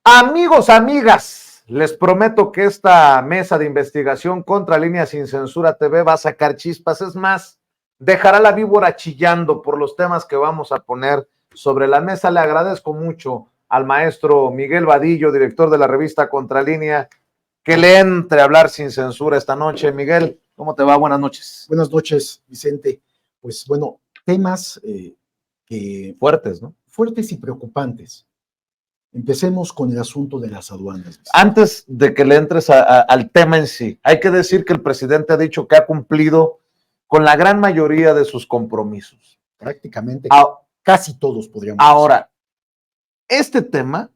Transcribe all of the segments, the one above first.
Amigos, amigas, les prometo que esta mesa de investigación contra Línea Sin Censura TV va a sacar chispas. Es más, dejará la víbora chillando por los temas que vamos a poner sobre la mesa. Le agradezco mucho al maestro Miguel Vadillo, director de la revista Contralínea, que le entre a hablar sin censura esta noche. Miguel, ¿cómo te va? Buenas noches. Buenas noches, Vicente. Pues bueno, temas fuertes, ¿no? Fuertes y preocupantes. Empecemos con el asunto de las aduanas, Vicente. Antes de que le entres al tema en sí, hay que decir que el presidente ha dicho que ha cumplido con la gran mayoría de sus compromisos. Prácticamente casi todos podríamos decir. Ahora, este tema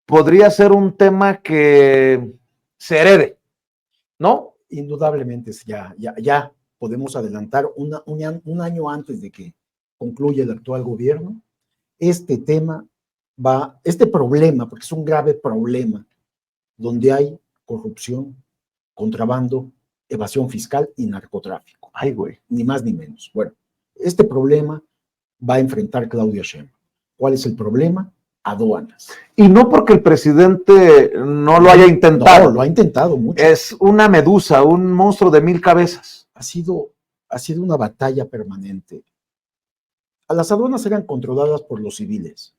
podría ser un tema que se herede, ¿no? Indudablemente, ya podemos adelantar un año antes de que concluya el actual gobierno. Este problema, porque es un grave problema, donde hay corrupción, contrabando, evasión fiscal y narcotráfico. Ay, güey. Ni más ni menos. Bueno, este problema va a enfrentar Claudia Sheinbaum. ¿Cuál es el problema? Aduanas. Y no porque el presidente no lo haya intentado. No, lo ha intentado mucho. Es una medusa, un monstruo de 1000 cabezas. Ha sido una batalla permanente. Las aduanas eran controladas por los civiles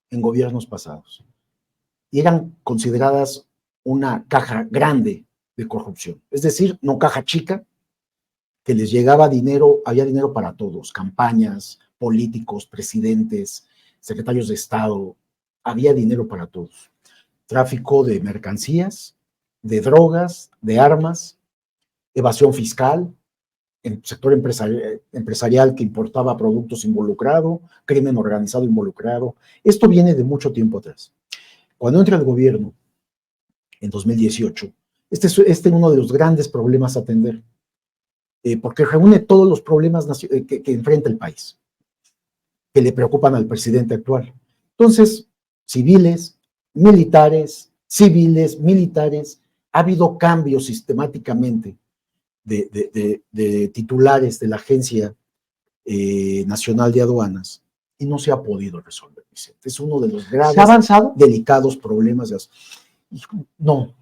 en gobiernos pasados y eran consideradas una caja grande de corrupción. Es decir, no caja chica, que les llegaba dinero, había dinero para todos, campañas, políticos, presidentes, secretarios de Estado, había dinero para todos. Tráfico de mercancías, de drogas, de armas, evasión fiscal, el sector empresarial que importaba productos involucrado, crimen organizado involucrado. Esto viene de mucho tiempo atrás. Cuando entra el gobierno, en 2018, este es uno de los grandes problemas a atender, porque reúne todos los problemas que enfrenta el país, que le preocupan al presidente actual. Entonces, civiles, militares, ha habido cambios sistemáticamente de titulares de la Agencia Nacional de Aduanas y no se ha podido resolver, Vicente. Es uno de los graves, ¿se ha avanzado? Delicados problemas. No,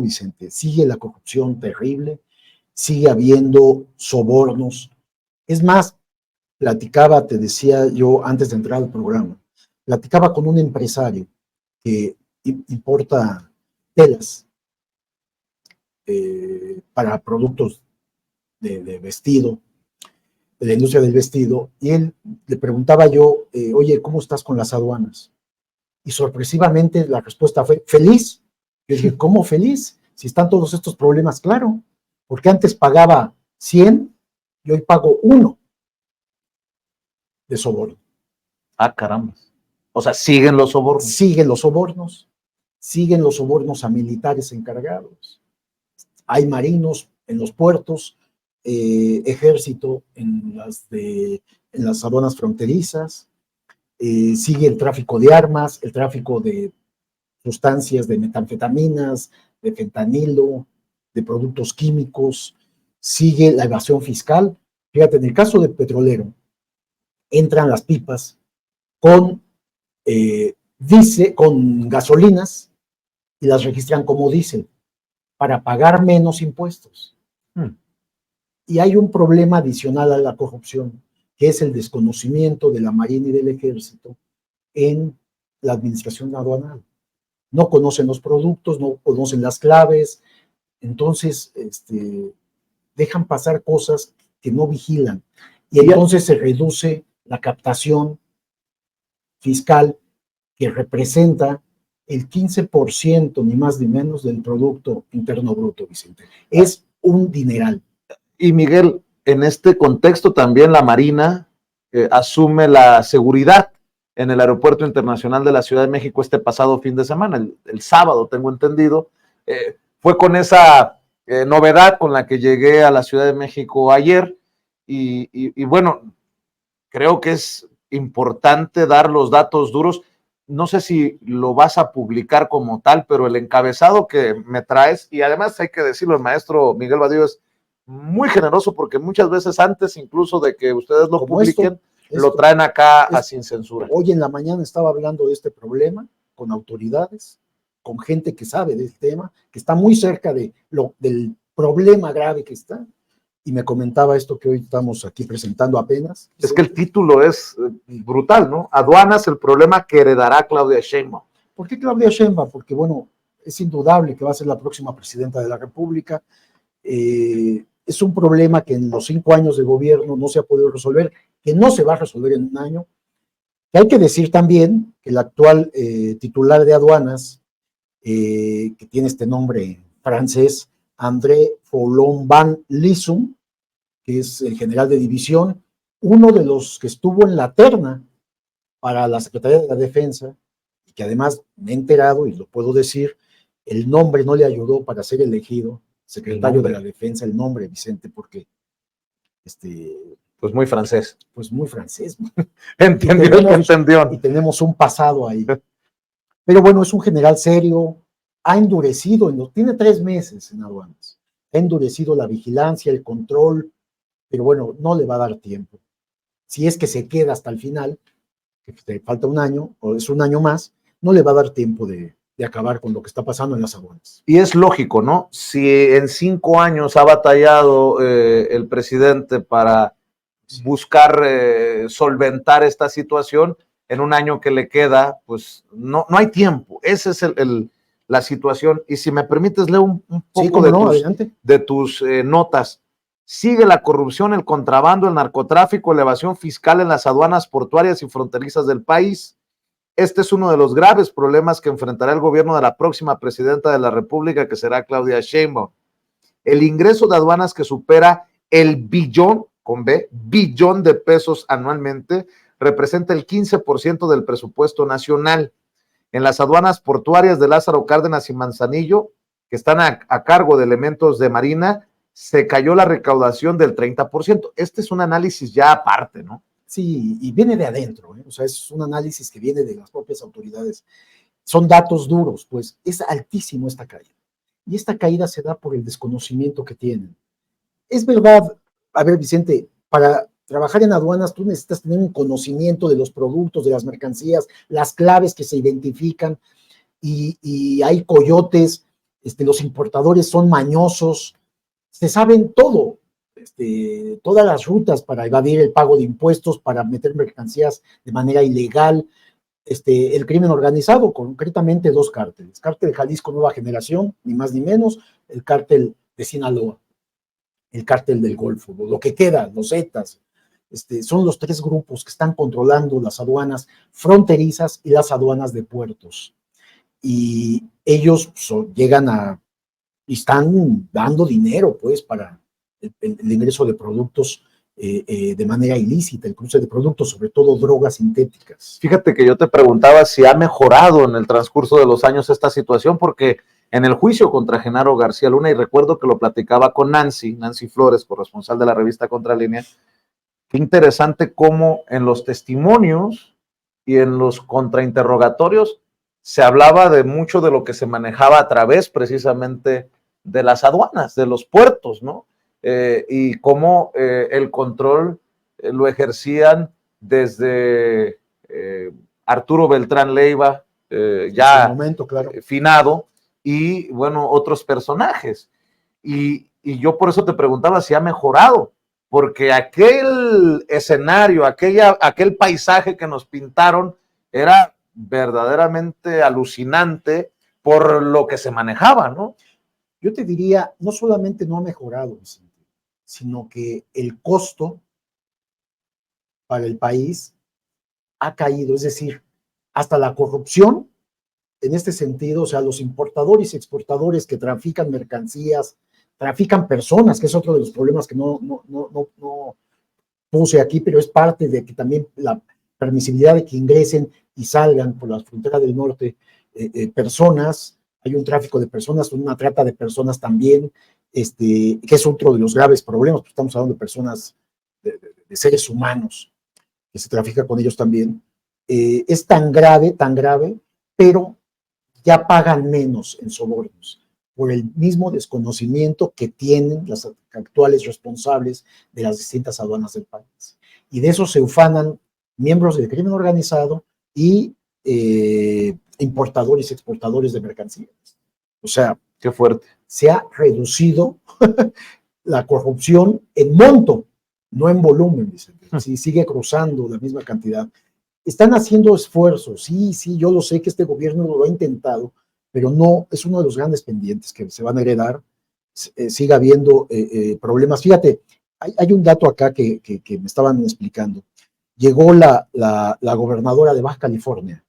Vicente. Sigue la corrupción terrible, sigue habiendo sobornos. Es más, te decía yo antes de entrar al programa, platicaba con un empresario que importa telas para productos de vestido, de la industria del vestido, y él le preguntaba yo, oye, ¿cómo estás con las aduanas? Y sorpresivamente la respuesta fue, feliz. Yo dije, ¿cómo feliz? Si están todos estos problemas, claro, porque antes pagaba 100 y hoy pago 1 de soborno. Ah, caramba. O sea, siguen los sobornos. Siguen los sobornos a militares encargados. Hay marinos en los puertos, ejército en las aduanas fronterizas, sigue el tráfico de armas, el tráfico de sustancias, de metanfetaminas, de fentanilo, de productos químicos, sigue la evasión fiscal. Fíjate, en el caso de petrolero, entran las pipas con gasolinas y las registran como diésel para pagar menos impuestos. Y hay un problema adicional a la corrupción, que es el desconocimiento de la Marina y del Ejército en la administración aduanal. No conocen los productos, no conocen las claves, entonces dejan pasar cosas que no vigilan. Y entonces se reduce la captación fiscal, que representa el 15%, ni más ni menos, del Producto Interno Bruto, Vicente. Es un dineral. Y Miguel, en este contexto también la Marina asume la seguridad en el Aeropuerto Internacional de la Ciudad de México este pasado fin de semana, el sábado, tengo entendido. Fue con esa novedad con la que llegué a la Ciudad de México ayer y bueno, creo que es importante dar los datos duros. No sé si lo vas a publicar como tal, pero el encabezado que me traes, y además hay que decirlo, el maestro Miguel Vadillo es muy generoso porque muchas veces antes incluso de que ustedes lo publiquen, lo traen acá a Sin Censura. Hoy en la mañana estaba hablando de este problema con autoridades, con gente que sabe del tema, que está muy cerca del problema grave que está, y me comentaba esto que hoy estamos aquí presentando apenas. Es que el título es brutal, ¿no? Aduanas, el problema que heredará Claudia Sheinbaum. ¿Por qué Claudia Sheinbaum? Porque, bueno, es indudable que va a ser la próxima presidenta de la República. Es un problema que en los 5 años de gobierno no se ha podido resolver, que no se va a resolver en un año. Que hay que decir también que el actual titular de aduanas, que tiene este nombre francés, André Follon Van Lissum, que es el general de división, uno de los que estuvo en la terna para la Secretaría de la Defensa, y que además me he enterado, y lo puedo decir, el nombre no le ayudó para ser elegido secretario de la Defensa, el nombre, Vicente, porque pues muy francés. Pues muy francés. Entendió. Y tenemos un pasado ahí. Pero bueno, es un general serio, ha endurecido, tiene 3 meses en aduanas, ha endurecido la vigilancia, el control, pero bueno, no le va a dar tiempo. Si es que se queda hasta el final, que te falta un año, o es un año más, no le va a dar tiempo de acabar con lo que está pasando en las aduanas. Y es lógico, ¿no? Si en 5 años ha batallado el presidente para buscar solventar esta situación, en un año que le queda, pues no hay tiempo. Esa es la situación. Y si me permites, leo un poco de tus notas. Sigue la corrupción, el contrabando, el narcotráfico, la evasión fiscal en las aduanas portuarias y fronterizas del país. Este es uno de los graves problemas que enfrentará el gobierno de la próxima presidenta de la República, que será Claudia Sheinbaum. El ingreso de aduanas que supera el billón, con B, billón de pesos anualmente, representa el 15% del presupuesto nacional. En las aduanas portuarias de Lázaro Cárdenas y Manzanillo, que están a cargo de elementos de Marina, se cayó la recaudación del 30%. Este es un análisis ya aparte, ¿no? Sí, y viene de adentro, ¿eh? O sea, es un análisis que viene de las propias autoridades. Son datos duros, pues es altísimo esta caída. Y esta caída se da por el desconocimiento que tienen. Es verdad, a ver, Vicente, para trabajar en aduanas tú necesitas tener un conocimiento de los productos, de las mercancías, las claves que se identifican, y hay coyotes, los importadores son mañosos, se saben todo. Todas las rutas para evadir el pago de impuestos, para meter mercancías de manera ilegal, el crimen organizado, concretamente 2 cárteles, cártel Jalisco Nueva Generación, ni más ni menos, el cártel de Sinaloa, el cártel del Golfo, lo que queda, los Zetas, son los 3 grupos que están controlando las aduanas fronterizas y las aduanas de puertos, y ellos llegan y están dando dinero, pues, para el ingreso de productos de manera ilícita, el cruce de productos, sobre todo drogas sintéticas. Fíjate que yo te preguntaba si ha mejorado en el transcurso de los años esta situación, porque en el juicio contra Genaro García Luna, y recuerdo que lo platicaba con Nancy Flores, corresponsal de la revista Contralínea, qué interesante cómo en los testimonios y en los contrainterrogatorios se hablaba de mucho de lo que se manejaba a través precisamente de las aduanas, de los puertos, ¿no? Y cómo el control lo ejercían desde Arturo Beltrán Leiva, ya momento, claro, finado, y bueno, otros personajes. Y yo por eso te preguntaba si ha mejorado, porque aquel escenario, aquel paisaje que nos pintaron era verdaderamente alucinante por lo que se manejaba, ¿no? Yo te diría, no solamente no ha mejorado, sino que el costo para el país ha caído, es decir, hasta la corrupción, en este sentido, o sea, los importadores y exportadores que trafican mercancías, trafican personas, que es otro de los problemas que no puse aquí, pero es parte de que también la permisibilidad de que ingresen y salgan por la frontera del norte personas, hay un tráfico de personas, una trata de personas también, que es otro de los graves problemas, porque estamos hablando de personas, de seres humanos, que se trafica con ellos también. Es tan grave, pero ya pagan menos en sobornos por el mismo desconocimiento que tienen las actuales responsables de las distintas aduanas del país. Y de eso se ufanan miembros del crimen organizado y importadores y exportadores de mercancías. O sea, qué fuerte. Se ha reducido la corrupción en monto, no en volumen, Vicente. Sí, sigue cruzando la misma cantidad. Están haciendo esfuerzos, sí, yo lo sé que este gobierno lo ha intentado, pero no, es uno de los grandes pendientes que se van a heredar, siga habiendo problemas. Fíjate, hay un dato acá que me estaban explicando. Llegó la gobernadora de Baja California,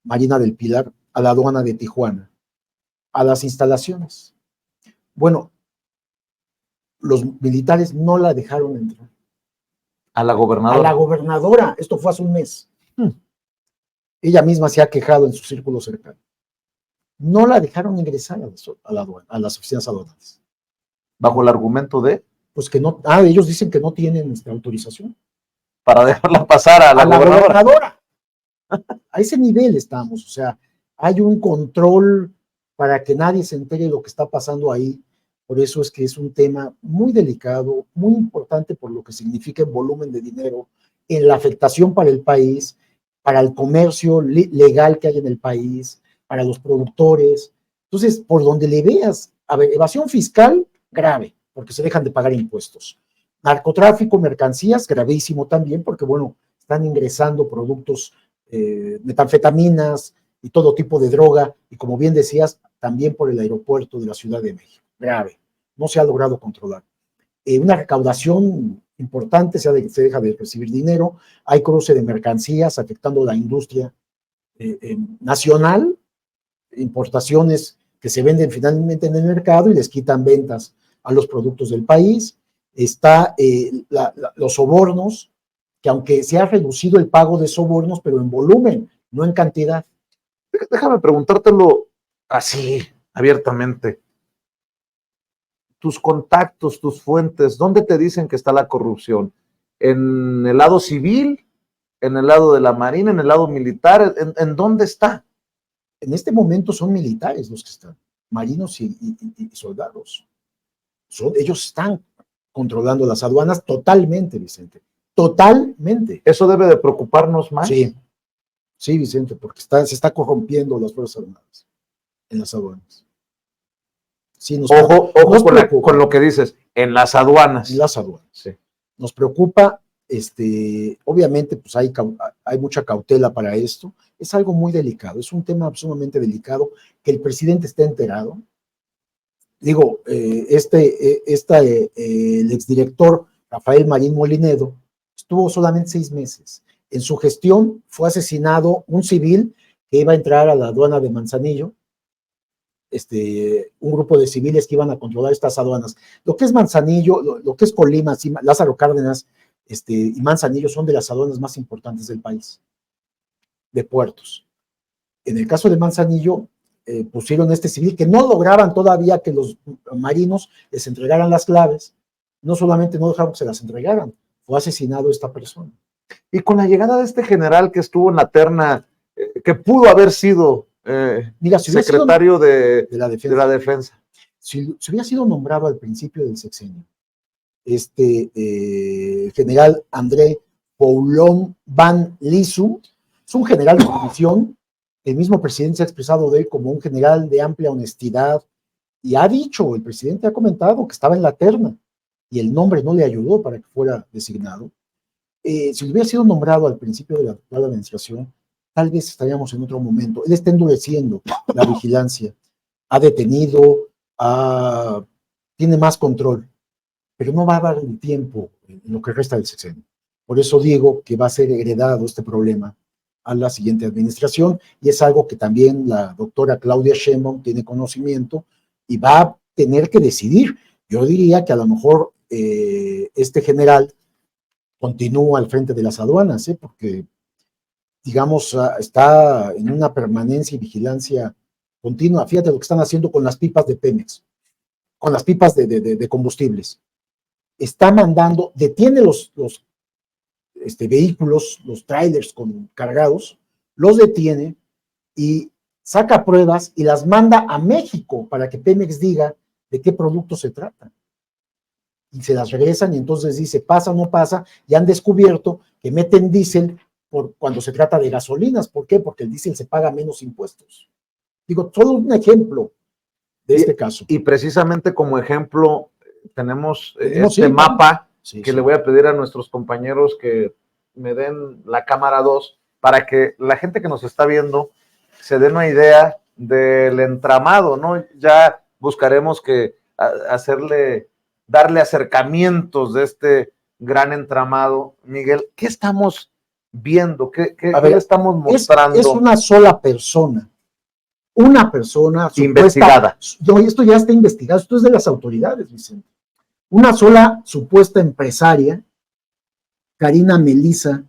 Marina del Pilar, a la aduana de Tijuana, a las instalaciones. Bueno, los militares no la dejaron entrar. A la gobernadora. A la gobernadora, esto fue hace un mes. Ella misma se ha quejado en su círculo cercano. No la dejaron ingresar a las oficinas aduanales. ¿Bajo el argumento de? Pues que no, ellos dicen que no tienen autorización. Para dejarla pasar a la gobernadora. A ese nivel estamos, o sea, hay un control para que nadie se entere de lo que está pasando ahí. Por eso es que es un tema muy delicado, muy importante por lo que significa el volumen de dinero, en la afectación para el país, para el comercio legal que hay en el país, para los productores. Entonces, por donde le veas, a ver, evasión fiscal, grave, porque se dejan de pagar impuestos. Narcotráfico, mercancías, gravísimo también, porque, bueno, están ingresando productos, metanfetaminas y todo tipo de droga, y como bien decías, también por el aeropuerto de la Ciudad de México. Grave. No se ha logrado controlar. Una recaudación importante, se deja de recibir dinero, hay cruce de mercancías afectando la industria nacional, importaciones que se venden finalmente en el mercado y les quitan ventas a los productos del país. Está los sobornos, que aunque se ha reducido el pago de sobornos, pero en volumen, no en cantidad. Déjame preguntártelo así, abiertamente. Tus contactos, tus fuentes, ¿dónde te dicen que está la corrupción? ¿En el lado civil? ¿En el lado de la Marina? ¿En el lado militar? ¿En dónde está? En este momento son militares los que están, marinos y soldados. Ellos están controlando las aduanas totalmente, Vicente. Totalmente. ¿Eso debe de preocuparnos más? Sí, Vicente, porque se está corrompiendo las Fuerzas Armadas en las aduanas. Sí, ojo con lo que dices, en las aduanas. En las aduanas. Sí. Nos preocupa, obviamente, pues hay mucha cautela para esto. Es algo muy delicado, es un tema sumamente delicado, que el presidente esté enterado. Digo, el exdirector Rafael Marín Molinedo estuvo solamente 6 meses. En su gestión fue asesinado un civil que iba a entrar a la aduana de Manzanillo, un grupo de civiles que iban a controlar estas aduanas. Lo que es Manzanillo, lo que es Colima, Lázaro Cárdenas y Manzanillo son de las aduanas más importantes del país, de puertos. En el caso de Manzanillo, pusieron a este civil que no lograban todavía que los marinos les entregaran las claves. No solamente no dejaron que se las entregaran, fue asesinado esta persona. Y con la llegada de este general que estuvo en la terna, que pudo haber sido secretario de la defensa. Si hubiera sido nombrado al principio del sexenio, general André Poulon Van Liesum, es un general de división. El mismo presidente se ha expresado de él como un general de amplia honestidad y ha dicho, el presidente ha comentado que estaba en la terna y el nombre no le ayudó para que fuera designado. Si hubiera sido nombrado al principio de la actual administración, tal vez estaríamos en otro momento. Él está endureciendo la vigilancia, ha detenido, tiene más control, pero no va a dar el tiempo en lo que resta del sexenio. Por eso digo que va a ser heredado este problema a la siguiente administración, y es algo que también la doctora Claudia Sheinbaum tiene conocimiento y va a tener que decidir. Yo diría que a lo mejor este general continúa al frente de las aduanas, porque, digamos, está en una permanencia y vigilancia continua. Fíjate lo que están haciendo con las pipas de Pemex, con las pipas de combustibles. Está mandando, detiene los vehículos, los trailers cargados, los detiene y saca pruebas y las manda a México para que Pemex diga de qué producto se trata. Y se las regresan y entonces dice, pasa o no pasa, y han descubierto que meten diésel cuando se trata de gasolinas. ¿Por qué? Porque el diésel se paga menos impuestos. Digo, solo un ejemplo de este caso. Y precisamente como ejemplo tenemos sí, mapa sí, que sí. le voy a pedir a nuestros compañeros que me den la cámara 2 para que la gente que nos está viendo se den una idea del entramado, ¿no? Ya buscaremos que darle acercamientos de este gran entramado. Miguel, ¿qué estamos viendo? ¿Qué le estamos mostrando? Es una sola persona. Una persona investigada. Esto ya está investigado, esto es de las autoridades, Vicente. Una sola supuesta empresaria, Karina Melisa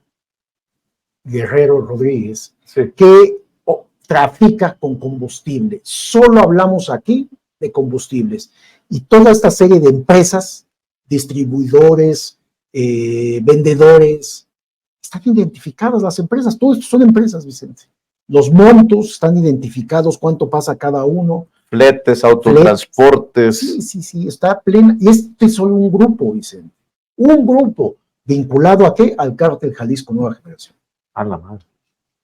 Guerrero Rodríguez, sí, que trafica con combustible. Solo hablamos aquí de combustibles. Y toda esta serie de empresas, distribuidores, vendedores, están identificadas las empresas. Todo esto son empresas, Vicente. Los montos están identificados, cuánto pasa cada uno. Fletes, autotransportes. Sí, está plena. Y este es solo un grupo, Vicente. Un grupo vinculado ¿a qué? Al cártel Jalisco Nueva Generación. A la madre.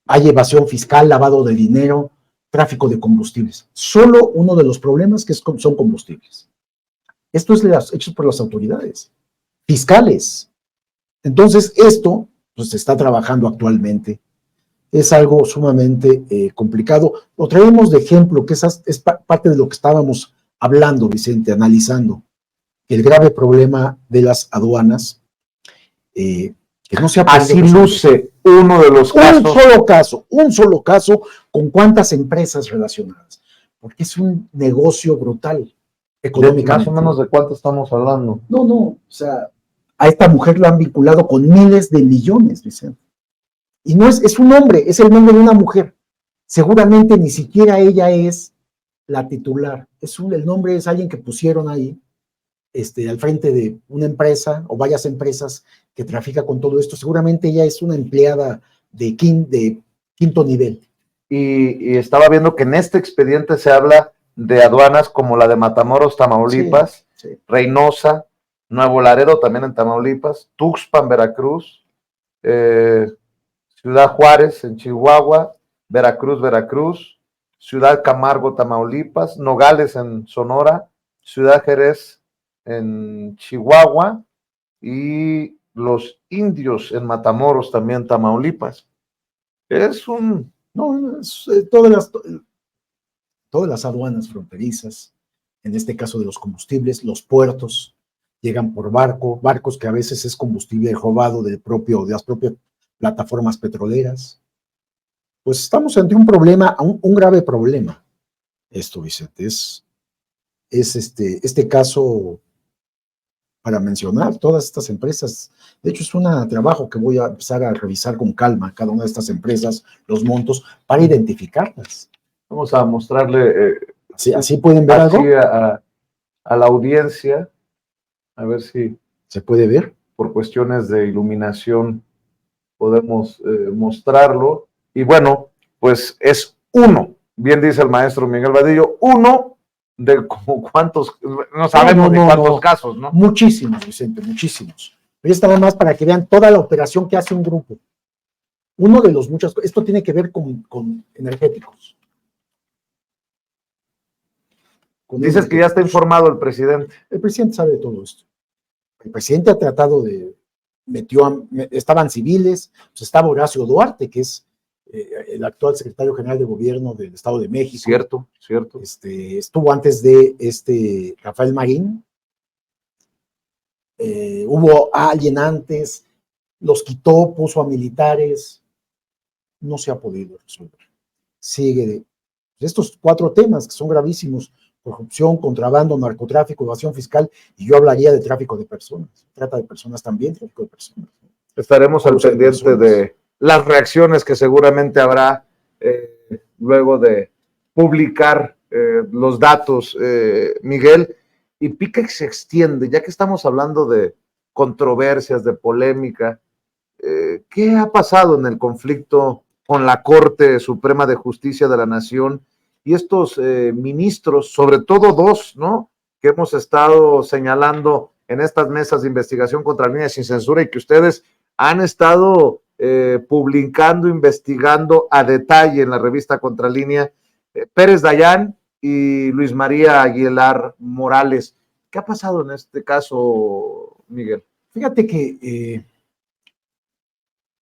Hay evasión fiscal, lavado de dinero, tráfico de combustibles. Solo uno de los problemas que son combustibles. Esto es hecho por las autoridades fiscales. Entonces, esto pues, se está trabajando actualmente. Es algo sumamente complicado. Lo traemos de ejemplo, que es parte de lo que estábamos hablando, Vicente, analizando. El grave problema de las aduanas, que no se ha podido así luce uno de los casos. Un solo caso con cuántas empresas relacionadas. Porque es un negocio brutal, económicamente. Más o menos de cuánto estamos hablando. No, o sea, a esta mujer la han vinculado con miles de millones, Vicente. Y no es un hombre, es el nombre de una mujer. Seguramente ni siquiera ella es la titular. El nombre es alguien que pusieron ahí, al frente de una empresa o varias empresas que trafica con todo esto. Seguramente ella es una empleada de quinto nivel. Y estaba viendo que en este expediente se habla de aduanas como la de Matamoros, Tamaulipas, sí. Reynosa, Nuevo Laredo, también en Tamaulipas, Tuxpan, Veracruz, Ciudad Juárez, en Chihuahua, Veracruz, Ciudad Camargo, Tamaulipas, Nogales, en Sonora, Ciudad Jerez, en Chihuahua, y Los Indios, en Matamoros, también Tamaulipas. Todas las aduanas fronterizas, en este caso de los combustibles, los puertos, llegan por barcos que a veces es combustible robado de las propias plataformas petroleras. Pues estamos ante un problema, un grave problema. Esto, Vicente, es este caso para mencionar todas estas empresas. De hecho, es un trabajo que voy a empezar a revisar con calma cada una de estas empresas, los montos, para identificarlas. Vamos a mostrarle así pueden ver algo a la audiencia, a ver si se puede ver. Por cuestiones de iluminación podemos mostrarlo. Y bueno, pues es uno, bien dice el maestro Miguel Vadillo, uno de como cuántos, no sabemos de cuántos casos, ¿no? Muchísimos, Vicente, muchísimos. Pero está nada más para que vean toda la operación que hace un grupo. Uno de los muchos, esto tiene que ver con energéticos. Dices que ya está informado el presidente. El presidente sabe de todo esto. El presidente ha tratado estaban civiles, pues estaba Horacio Duarte, que es el actual secretario general de gobierno del Estado de México. Cierto. Estuvo antes de Rafael Marín. Hubo alguien antes, los quitó, puso a militares. No se ha podido resolver. Sigue estos 4 temas que son gravísimos: corrupción, contrabando, narcotráfico, evasión fiscal, y yo hablaría de tráfico de personas. Trata de personas también, tráfico de personas. Estaremos al pendiente de las reacciones que seguramente habrá luego de publicar los datos, Miguel, y pica que se extiende, ya que estamos hablando de controversias, de polémica. ¿Qué ha pasado en el conflicto con la Corte Suprema de Justicia de la Nación y estos ministros, sobre todo 2, ¿no?, que hemos estado señalando en estas mesas de investigación contra líneas sin censura y que ustedes han estado publicando, investigando a detalle en la revista Contralínea Pérez Dayán y Luis María Aguilar Morales. ¿Qué ha pasado en este caso, Miguel? Fíjate que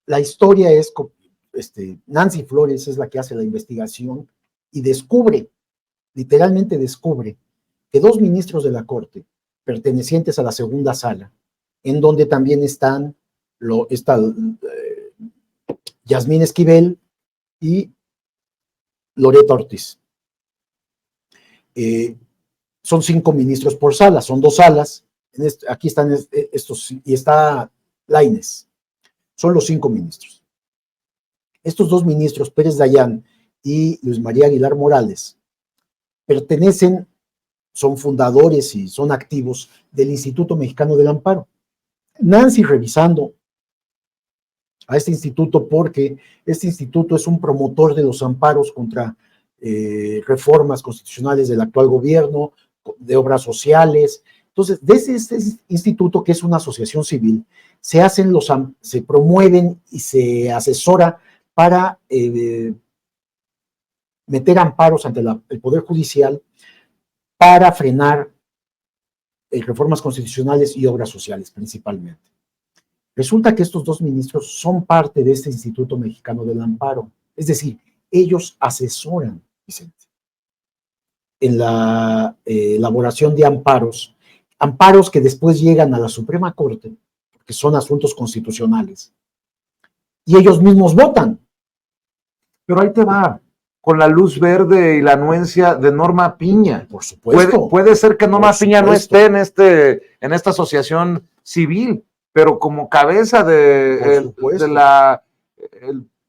la historia es, Nancy Flores es la que hace la investigación y descubre, literalmente descubre, que 2 ministros de la Corte, pertenecientes a la segunda sala, en donde también está Yasmín Esquivel y Loretta Ortiz. Son 5 ministros por sala, son 2 salas. Aquí están estos, y está Lainez. Son los 5 ministros. Estos 2 ministros, Pérez Dayán y Luis María Aguilar Morales, son fundadores y son activos del Instituto Mexicano del Amparo. Nancy, revisando a este instituto, porque este instituto es un promotor de los amparos contra reformas constitucionales del actual gobierno, de obras sociales. Entonces, desde este instituto, que es una asociación civil, se promueven y se asesora para meter amparos ante el Poder Judicial para frenar reformas constitucionales y obras sociales, principalmente. Resulta que estos 2 ministros son parte de este Instituto Mexicano del Amparo. Es decir, ellos asesoran, Vicente, en la elaboración de amparos que después llegan a la Suprema Corte, porque son asuntos constitucionales, y ellos mismos votan. Pero ahí te va, con la luz verde y la anuencia de Norma Piña. Por supuesto. Puede ser que Norma Piña no esté en esta asociación civil, pero como cabeza de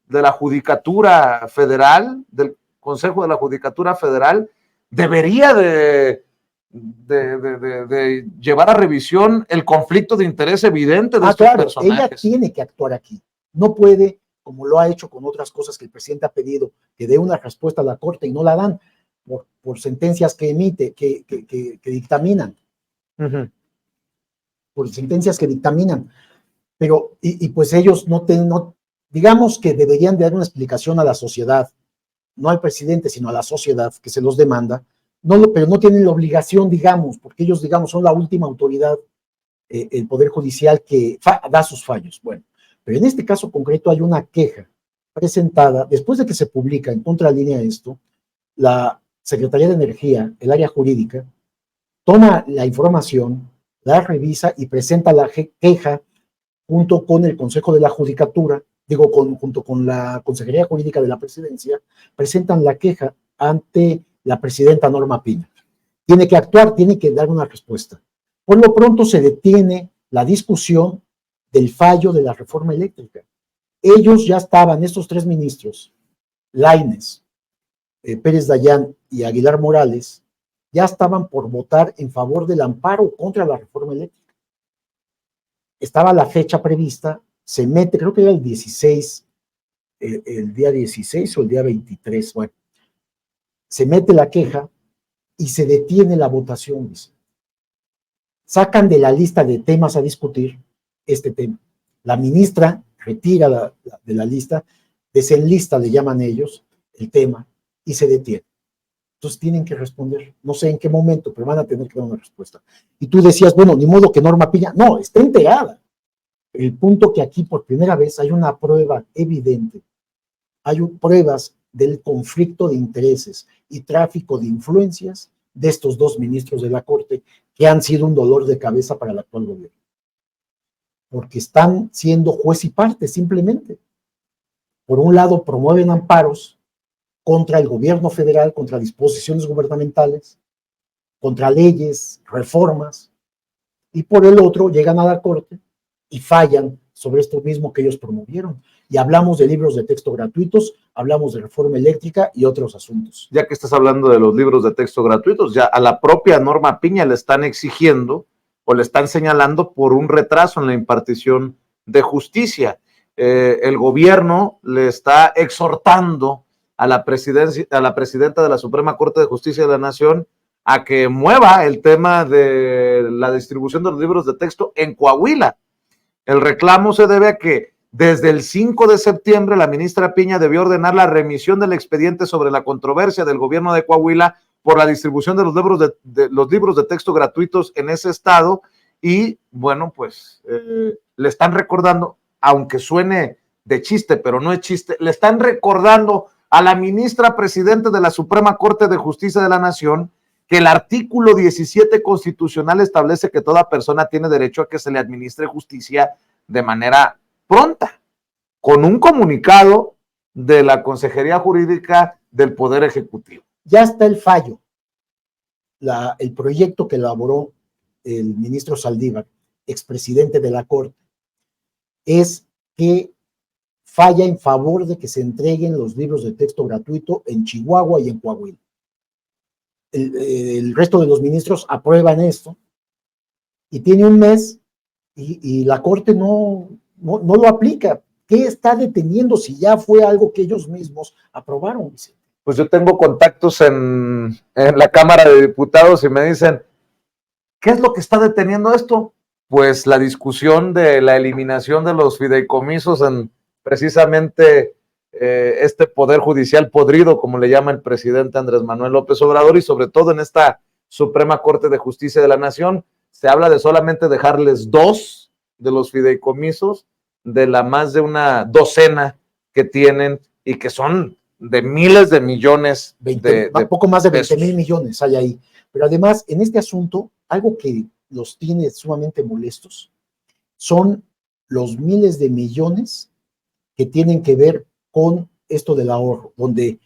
la Judicatura Federal, del Consejo de la Judicatura Federal, debería de llevar a revisión el conflicto de interés evidente de estos personajes. Ella tiene que actuar aquí. No puede, como lo ha hecho con otras cosas que el presidente ha pedido, que dé una respuesta a la Corte y no la dan por sentencias que emite, que dictaminan. Uh-huh. Por sentencias que dictaminan. Pero, pues ellos digamos que deberían de dar una explicación a la sociedad, no al presidente, sino a la sociedad que se los demanda, pero no tienen la obligación, digamos, porque ellos, digamos, son la última autoridad, el Poder Judicial que da sus fallos. Bueno, pero en este caso concreto hay una queja presentada, después de que se publica en Contralínea esto, la Secretaría de Energía, el área jurídica, toma la información, la revisa y presenta la queja junto con el Consejo de la Judicatura, junto con la Consejería Jurídica de la Presidencia, presentan la queja ante la presidenta Norma Piña. Tiene que actuar, tiene que dar una respuesta. Por lo pronto se detiene la discusión del fallo de la reforma eléctrica. Ellos ya estaban, estos 3 ministros, Lainez, Pérez Dayán y Aguilar Morales, ya estaban por votar en favor del amparo contra la reforma eléctrica. Estaba la fecha prevista, se mete, creo que era el 16, el día 16 o el día 23, bueno, se mete la queja y se detiene la votación, dice. Sacan de la lista de temas a discutir este tema. La ministra retira de la lista, desenlista, le llaman ellos, el tema, y se detiene. Entonces tienen que responder, no sé en qué momento, pero van a tener que dar una respuesta. Y tú decías, bueno, ni modo que Norma Piña, no, está enterada. El punto que aquí por primera vez hay una prueba evidente, hay pruebas del conflicto de intereses y tráfico de influencias de estos 2 ministros de la Corte que han sido un dolor de cabeza para el actual gobierno. Porque están siendo juez y parte simplemente. Por un lado promueven amparos contra el gobierno federal, contra disposiciones gubernamentales, contra leyes, reformas, y por el otro llegan a la Corte y fallan sobre esto mismo que ellos promovieron. Y hablamos de libros de texto gratuitos, hablamos de reforma eléctrica y otros asuntos. Ya que estás hablando de los libros de texto gratuitos, ya a la propia Norma Piña le están exigiendo o le están señalando por un retraso en la impartición de justicia. El gobierno le está exhortando a la presidenta de la Suprema Corte de Justicia de la Nación a que mueva el tema de la distribución de los libros de texto en Coahuila. El reclamo se debe a que Desde el 5 de septiembre, la ministra Piña debió ordenar la remisión del expediente sobre la controversia del gobierno de Coahuila por la distribución de los libros de texto gratuitos en ese estado. Y bueno, pues le están recordando, aunque suene de chiste, pero no es chiste, le están recordando a la ministra presidente de la Suprema Corte de Justicia de la Nación que el artículo 17 constitucional establece que toda persona tiene derecho a que se le administre justicia de manera pronta, con un comunicado de la Consejería Jurídica del Poder Ejecutivo. Ya está el fallo, el proyecto que elaboró el ministro Saldívar, expresidente de la Corte, es que falla en favor de que se entreguen los libros de texto gratuito en Chihuahua y en Coahuila. El resto de los ministros aprueban esto y tiene un mes y la Corte no lo aplica. ¿Qué está deteniendo si ya fue algo que ellos mismos aprobaron, Vicente? Pues yo tengo contactos en la Cámara de Diputados y me dicen, ¿qué es lo que está deteniendo esto? Pues la discusión de la eliminación de los fideicomisos en precisamente este poder judicial podrido, como le llama el presidente Andrés Manuel López Obrador, y sobre todo en esta Suprema Corte de Justicia de la Nación, se habla de solamente dejarles 2 de los fideicomisos de la más de una docena que tienen y que son de miles de millones poco más de 20 pesos. mil millones hay ahí. Pero además, en este asunto, algo que los tiene sumamente molestos son los miles de millones que tienen que ver con esto del ahorro, donde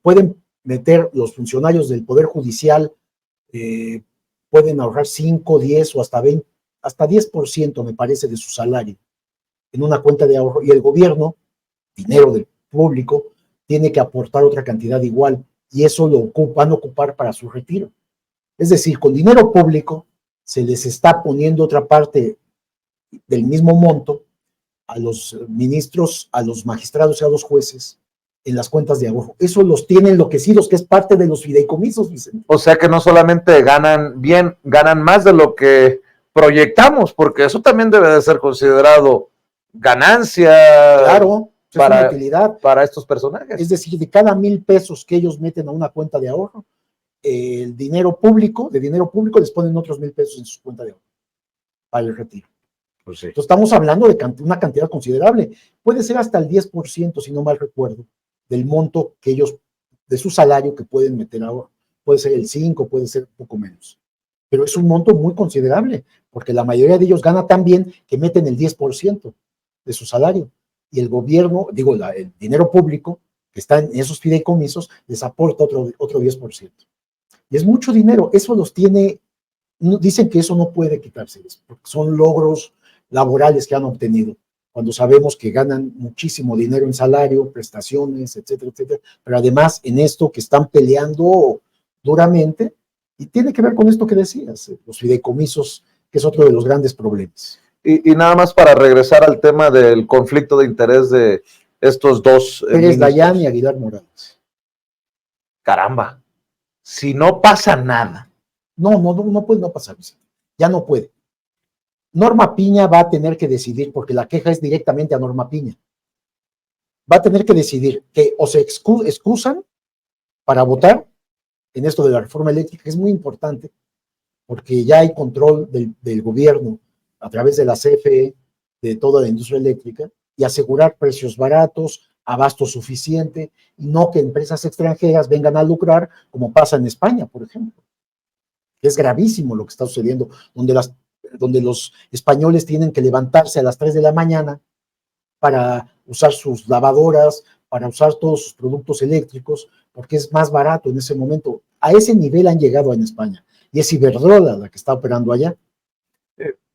pueden meter los funcionarios del Poder Judicial, pueden ahorrar 5, 10 o hasta 20, hasta 10% me parece de su salario en una cuenta de ahorro, y el gobierno, dinero del público, tiene que aportar otra cantidad igual, y eso lo van a ocupar para su retiro. Es decir, con dinero público se les está poniendo otra parte del mismo monto a los ministros, a los magistrados y a los jueces en las cuentas de ahorro. Eso los tiene enloquecidos, que es parte de los fideicomisos, Vicente. O sea que no solamente ganan bien, ganan más de lo que proyectamos, porque eso también debe de ser considerado ganancia. Claro, es una utilidad para estos personajes. Es decir, de cada 1,000 pesos que ellos meten a una cuenta de ahorro, el dinero público les ponen otros 1,000 pesos en su cuenta de ahorro para el retiro. Pues sí. Entonces estamos hablando de una cantidad considerable. Puede ser hasta el 10%, si no mal recuerdo, del monto que ellos, de su salario que pueden meter ahora. Puede ser el 5, puede ser un poco menos. Pero es un monto muy considerable, porque la mayoría de ellos gana tan bien que meten el 10% de su salario. Y el gobierno, el dinero público que está en esos fideicomisos, les aporta otro 10%. Y es mucho dinero. Eso los tiene, dicen que eso no puede quitárseles, porque son logros laborales que han obtenido, cuando sabemos que ganan muchísimo dinero en salario, prestaciones, etcétera, etcétera, pero además en esto que están peleando duramente, y tiene que ver con esto que decías, los fideicomisos, que es otro de los grandes problemas. Y nada más para regresar al tema del conflicto de interés de estos dos Pérez Dayán y Aguilar Morales. Caramba, si no pasa nada. No puede no pasar, ya no puede. Norma Piña va a tener que decidir, porque la queja es directamente a Norma Piña. Va a tener que decidir que o se excusan para votar en esto de la reforma eléctrica, que es muy importante, porque ya hay control del gobierno a través de la CFE, de toda la industria eléctrica, y asegurar precios baratos, abasto suficiente, y no que empresas extranjeras vengan a lucrar, como pasa en España, por ejemplo. Es gravísimo lo que está sucediendo, donde los españoles tienen que levantarse a las 3 de la mañana para usar sus lavadoras, para usar todos sus productos eléctricos, porque es más barato en ese momento. A ese nivel han llegado en España, y es Iberdrola la que está operando allá.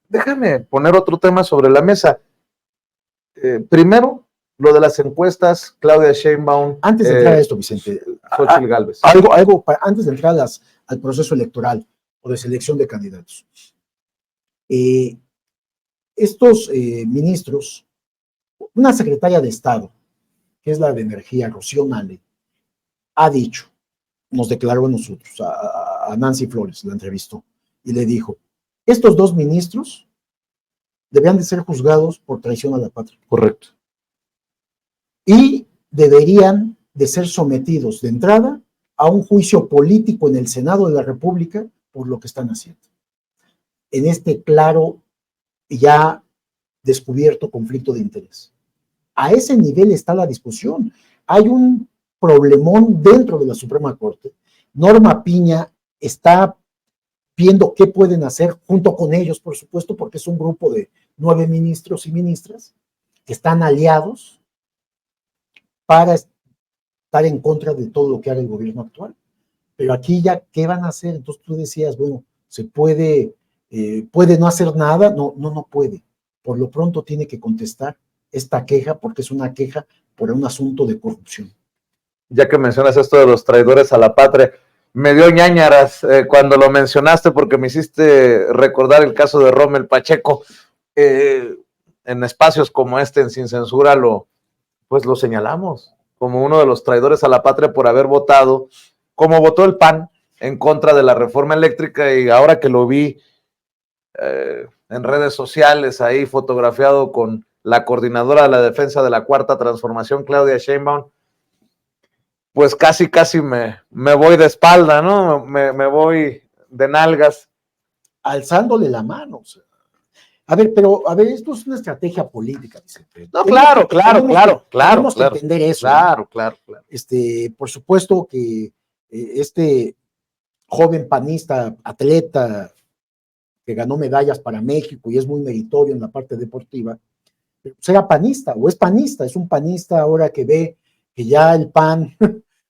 Déjame poner otro tema sobre la mesa. Primero, lo de las encuestas, Claudia Sheinbaum. Antes de entrar a esto, Vicente, Xochitl Gálvez. Antes de entrar al proceso electoral o de selección de candidatos. Estos ministros, una secretaria de Estado, que es la de Energía, Rocío Nale, ha dicho, nos declaró a nosotros, a Nancy Flores, la entrevistó, y le dijo, estos dos ministros deberían de ser juzgados por traición a la patria. Correcto. Y deberían de ser sometidos de entrada a un juicio político en el Senado de la República por lo que están haciendo. En este claro y ya descubierto conflicto de interés. A ese nivel está la discusión. Hay un problemón dentro de la Suprema Corte. Norma Piña está viendo qué pueden hacer junto con ellos, por supuesto, porque es un grupo de 9 ministros y ministras que están aliados para estar en contra de todo lo que haga el gobierno actual. Pero aquí ya, ¿qué van a hacer? Entonces tú decías, bueno, ¿se puede no hacer nada? No puede. Por lo pronto tiene que contestar esta queja porque es una queja por un asunto de corrupción. Ya que mencionas esto de los traidores a la patria, me dio ñáñaras cuando lo mencionaste porque me hiciste recordar el caso de Rommel Pacheco. En espacios como este, en Sin Censura, lo señalamos como uno de los traidores a la patria por haber votado, como votó el PAN, en contra de la reforma eléctrica, y ahora que lo vi en redes sociales, ahí fotografiado con la coordinadora de la defensa de la Cuarta Transformación, Claudia Sheinbaum, pues casi me voy de espalda, ¿no? Me voy de nalgas. Alzándole la mano. O sea. A ver, esto es una estrategia política, Vicente. No, claro. Tenemos que entender eso. Claro. Por supuesto que este joven panista, atleta, que ganó medallas para México y es muy meritorio en la parte deportiva, pues era panista, o es panista, es un panista ahora que ve que ya el PAN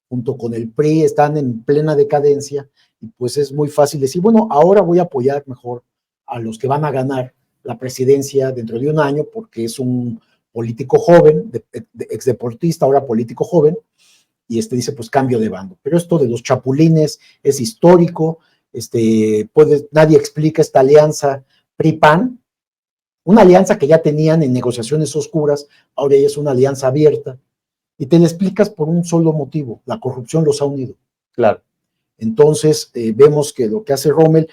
junto con el PRI están en plena decadencia, y pues es muy fácil decir, bueno, ahora voy a apoyar mejor a los que van a ganar la presidencia dentro de un año, porque es un político joven, exdeportista, ahora político joven, y dice, pues cambio de bando. Pero esto de los chapulines es histórico, nadie explica esta alianza PRI-PAN, una alianza que ya tenían en negociaciones oscuras, ahora ya es una alianza abierta, y te la explicas por un solo motivo: la corrupción los ha unido. Claro. Entonces, vemos que lo que hace Rommel,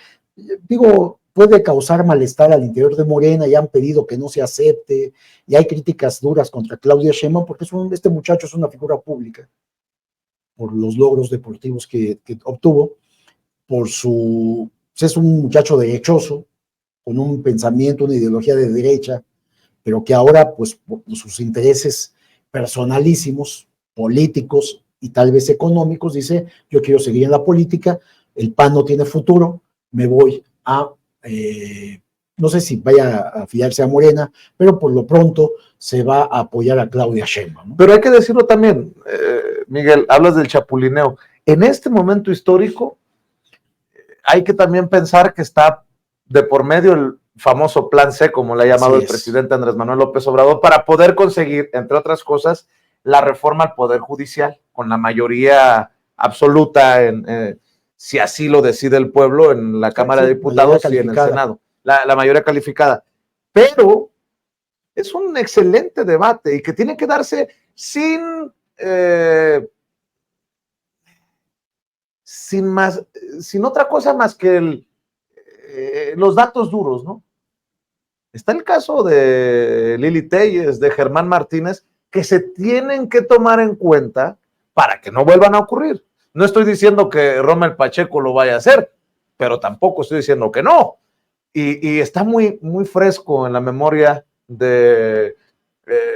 puede causar malestar al interior de Morena, y han pedido que no se acepte, y hay críticas duras contra Claudia Sheinbaum, porque este muchacho es una figura pública, por los logros deportivos que obtuvo, es un muchacho derechoso, con un pensamiento, una ideología de derecha, pero que ahora, pues, por sus intereses personalísimos, políticos y tal vez económicos, dice, yo quiero seguir en la política, el PAN no tiene futuro, me voy a, no sé si vaya a afiliarse a Morena, pero por lo pronto se va a apoyar a Claudia Sheinbaum, ¿no? Pero hay que decirlo también, Miguel, hablas del chapulineo. En este momento histórico, hay que también pensar que está de por medio el famoso Plan C, como le ha llamado el presidente Andrés Manuel López Obrador, para poder conseguir, entre otras cosas, la reforma al Poder Judicial, con la mayoría absoluta, si así lo decide el pueblo, en la Cámara de Diputados y en el Senado, la mayoría calificada. Pero es un excelente debate y que tiene que darse sin otra cosa más que los datos duros, ¿no? Está el caso de Lili Téllez, de Germán Martínez, que se tienen que tomar en cuenta para que no vuelvan a ocurrir. No estoy diciendo que Rommel Pacheco lo vaya a hacer, pero tampoco estoy diciendo que no. Y está muy, muy fresco en la memoria de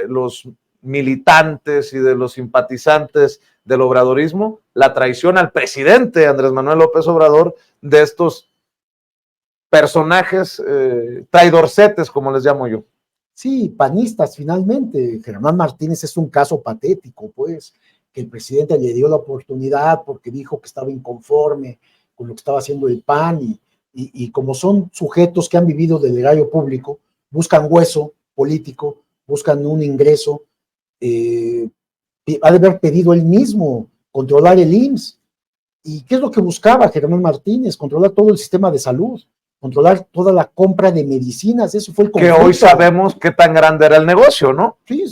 los militantes y de los simpatizantes del obradorismo la traición al presidente Andrés Manuel López Obrador de estos personajes traidorcetes, como les llamo yo. Sí, panistas finalmente. Germán Martínez es un caso patético, pues, que el presidente le dio la oportunidad porque dijo que estaba inconforme con lo que estaba haciendo el PAN, y como son sujetos que han vivido del erario público, buscan hueso político, buscan un ingreso, ha de haber pedido él mismo controlar el IMSS. ¿Y qué es lo que buscaba Germán Martínez? Controlar todo el sistema de salud, controlar toda la compra de medicinas. Eso fue el conflicto. Que hoy sabemos qué tan grande era el negocio, ¿no? Sí,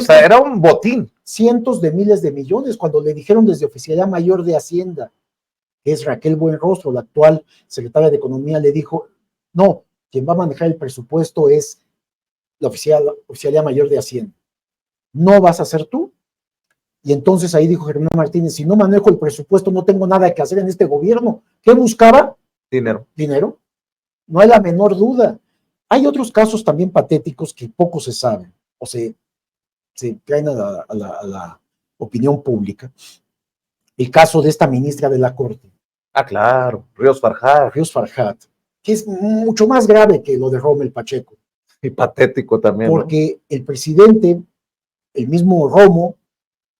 Era un botín. Cientos de miles de millones. Cuando le dijeron desde Oficialía Mayor de Hacienda, que es Raquel Buenrostro, la actual secretaria de Economía, le dijo, no, quien va a manejar el presupuesto es la Oficialía Mayor de Hacienda. No vas a ser tú. Y entonces ahí dijo Germán Martínez, si no manejo el presupuesto, no tengo nada que hacer en este gobierno. ¿Qué buscaba? Dinero. Dinero. No hay la menor duda. Hay otros casos también patéticos que poco se saben o se traen a la opinión pública. El caso de esta ministra de la Corte. Ah, claro, Ríos Farjat. Ríos Farjat, que es mucho más grave que lo de Rommel Pacheco. Y patético también, porque ¿no? El presidente, el mismo Romo,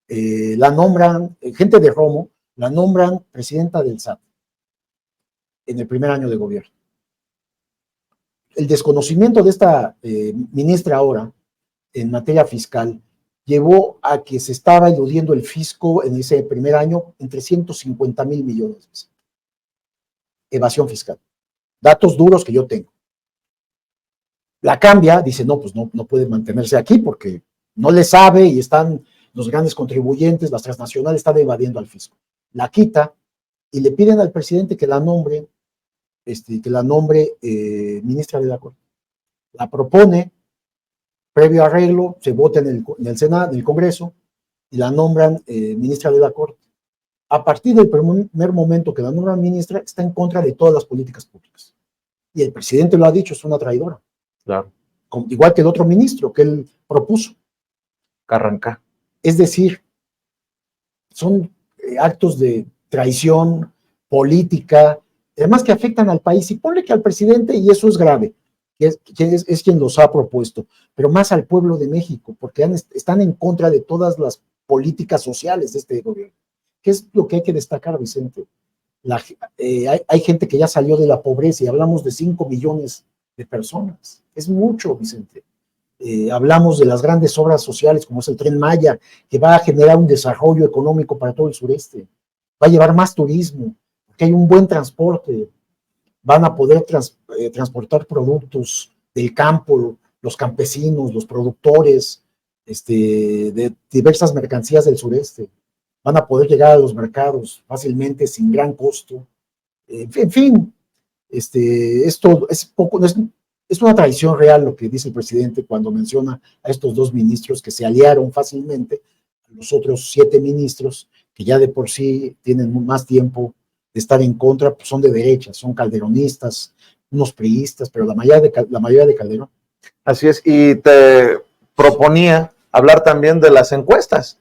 la nombran, gente de Romo, la nombran presidenta del SAT en el primer año de gobierno. El desconocimiento de esta ministra ahora en materia fiscal llevó a que se estaba eludiendo el fisco en ese primer año en 350,000 millones. Evasión fiscal. Datos duros que yo tengo. La cambia, dice, no, pues no puede mantenerse aquí porque no le sabe y están los grandes contribuyentes, las transnacionales están evadiendo al fisco. La quita y le piden al presidente que la nombre, ministra de la Corte. La propone, previo arreglo, se vota en el Senado, en el Congreso, y la nombran ministra de la Corte. A partir del primer momento que la nombran ministra, está en contra de todas las políticas públicas. Y el presidente lo ha dicho, es una traidora. Claro. Igual que el otro ministro que él propuso. Carranca. Es decir, son actos de traición política, además que afectan al país. Y ponle que al presidente, y eso es grave, que es quien los ha propuesto, pero más al pueblo de México, porque están en contra de todas las políticas sociales de este gobierno. ¿Qué es lo que hay que destacar, Vicente? Hay gente que ya salió de la pobreza y hablamos de 5 millones de personas. Es mucho, Vicente. Hablamos de las grandes obras sociales como es el Tren Maya, que va a generar un desarrollo económico para todo el sureste, va a llevar más turismo, porque hay un buen transporte, van a poder transportar productos del campo, los campesinos, los productores, de diversas mercancías del sureste, van a poder llegar a los mercados fácilmente, sin gran costo. En fin, esto es poco, es una traición real lo que dice el presidente cuando menciona a estos dos ministros que se aliaron fácilmente a los otros 7 ministros que ya de por sí tienen más tiempo de estar en contra, pues son de derecha, son calderonistas, unos priistas, pero la mayoría de Calderón. Así es, y te proponía hablar también de las encuestas.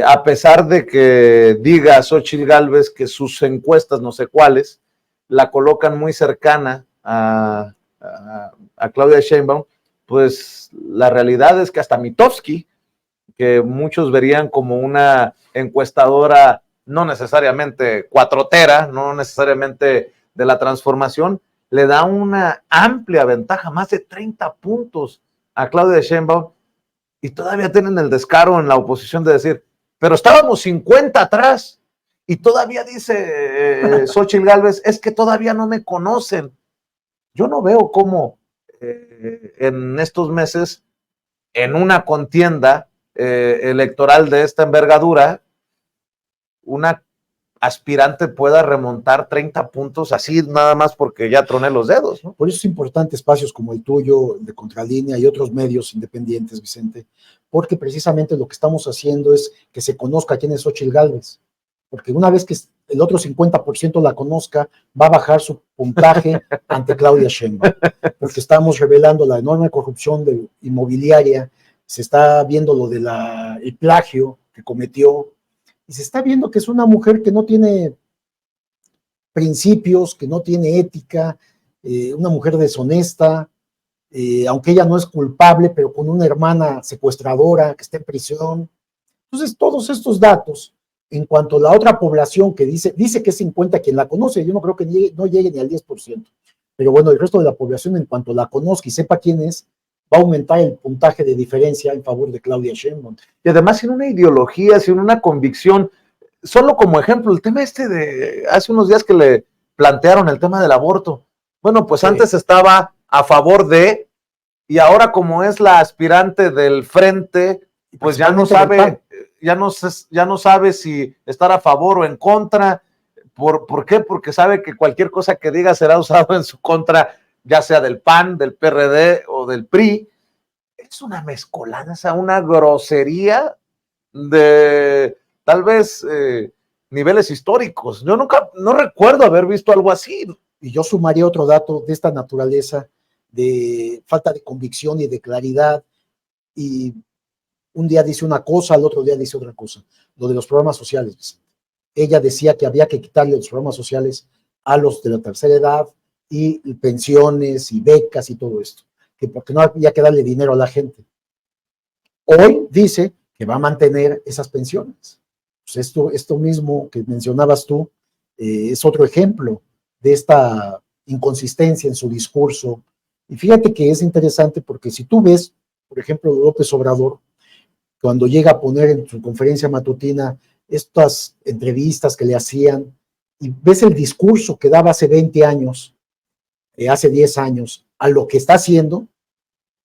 A pesar de que diga Xóchitl Gálvez que sus encuestas, no sé cuáles, la colocan muy cercana a Claudia Sheinbaum, pues la realidad es que hasta Mitofsky, que muchos verían como una encuestadora no necesariamente cuatrotera, no necesariamente de la transformación, le da una amplia ventaja, más de 30 puntos a Claudia Sheinbaum, y todavía tienen el descaro en la oposición de decir, pero estábamos 50 atrás, y todavía dice Xóchitl Gálvez, es que todavía no me conocen. Yo no veo cómo en estos meses, en una contienda electoral de esta envergadura, una aspirante pueda remontar 30 puntos así nada más porque ya troné los dedos, ¿no? Por eso es importante espacios como el tuyo, de Contralínea y otros medios independientes, Vicente, porque precisamente lo que estamos haciendo es que se conozca quién es Xóchitl Gálvez, porque una vez que el otro 50% la conozca, va a bajar su puntaje ante Claudia Sheinbaum, porque estamos revelando la enorme corrupción inmobiliaria, se está viendo lo de el plagio que cometió, y se está viendo que es una mujer que no tiene principios, que no tiene ética, una mujer deshonesta, aunque ella no es culpable, pero con una hermana secuestradora que está en prisión. Entonces, todos estos datos, en cuanto a la otra población que dice que es 50 quien la conoce, yo no creo que no llegue ni al 10%, pero bueno, el resto de la población, en cuanto la conozca y sepa quién es, va a aumentar el puntaje de diferencia en favor de Claudia Sheinbaum. Y además sin una ideología, sin una convicción. Solo como ejemplo, el tema de hace unos días que le plantearon el tema del aborto. Bueno, pues sí, antes estaba a favor de, y ahora como es la aspirante del frente, pues ya no sabe si estar a favor o en contra. ¿Por qué? Porque sabe que cualquier cosa que diga será usado en su contra, ya sea del PAN, del PRD o del PRI. es una mezcolanza, una grosería de tal vez niveles históricos. Yo no recuerdo haber visto algo así. Y yo sumaría otro dato de esta naturaleza de falta de convicción y de claridad, y un día dice una cosa, al otro día dice otra cosa. Lo de los programas sociales. Ella decía que había que quitarle los programas sociales a los de la tercera edad y pensiones y becas y todo esto, que porque no había que darle dinero a la gente. Hoy dice que va a mantener esas pensiones. Pues esto mismo que mencionabas tú es otro ejemplo de esta inconsistencia en su discurso. Y fíjate que es interesante porque si tú ves, por ejemplo, López Obrador, cuando llega a poner en su conferencia matutina estas entrevistas que le hacían, y ves el discurso que daba hace 20 años, hace 10 años, a lo que está haciendo,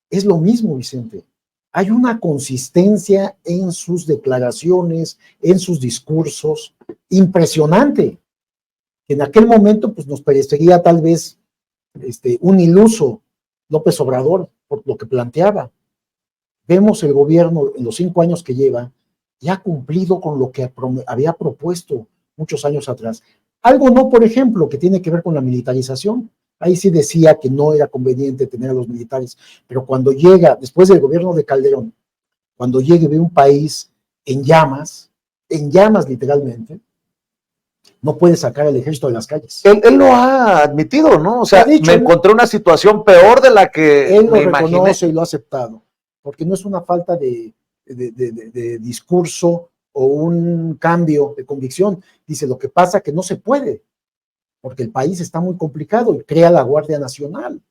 es lo mismo, Vicente. Hay una consistencia en sus declaraciones, en sus discursos, impresionante, que en aquel momento pues, nos parecería tal vez un iluso López Obrador por lo que planteaba. Vemos el gobierno en los 5 años que lleva, ya ha cumplido con lo que había propuesto muchos años atrás. Algo no, por ejemplo, que tiene que ver con la militarización. Ahí sí decía que no era conveniente tener a los militares, pero cuando llega, después del gobierno de Calderón, cuando llegue ve un país en llamas literalmente, no puede sacar al ejército de las calles. Él lo ha admitido, ¿no? O sea, me encontré una situación peor de la que él lo reconoce y lo ha aceptado, porque no es una falta de discurso o un cambio de convicción. Dice, lo que pasa que no se puede, porque el país está muy complicado y crea la Guardia Nacional.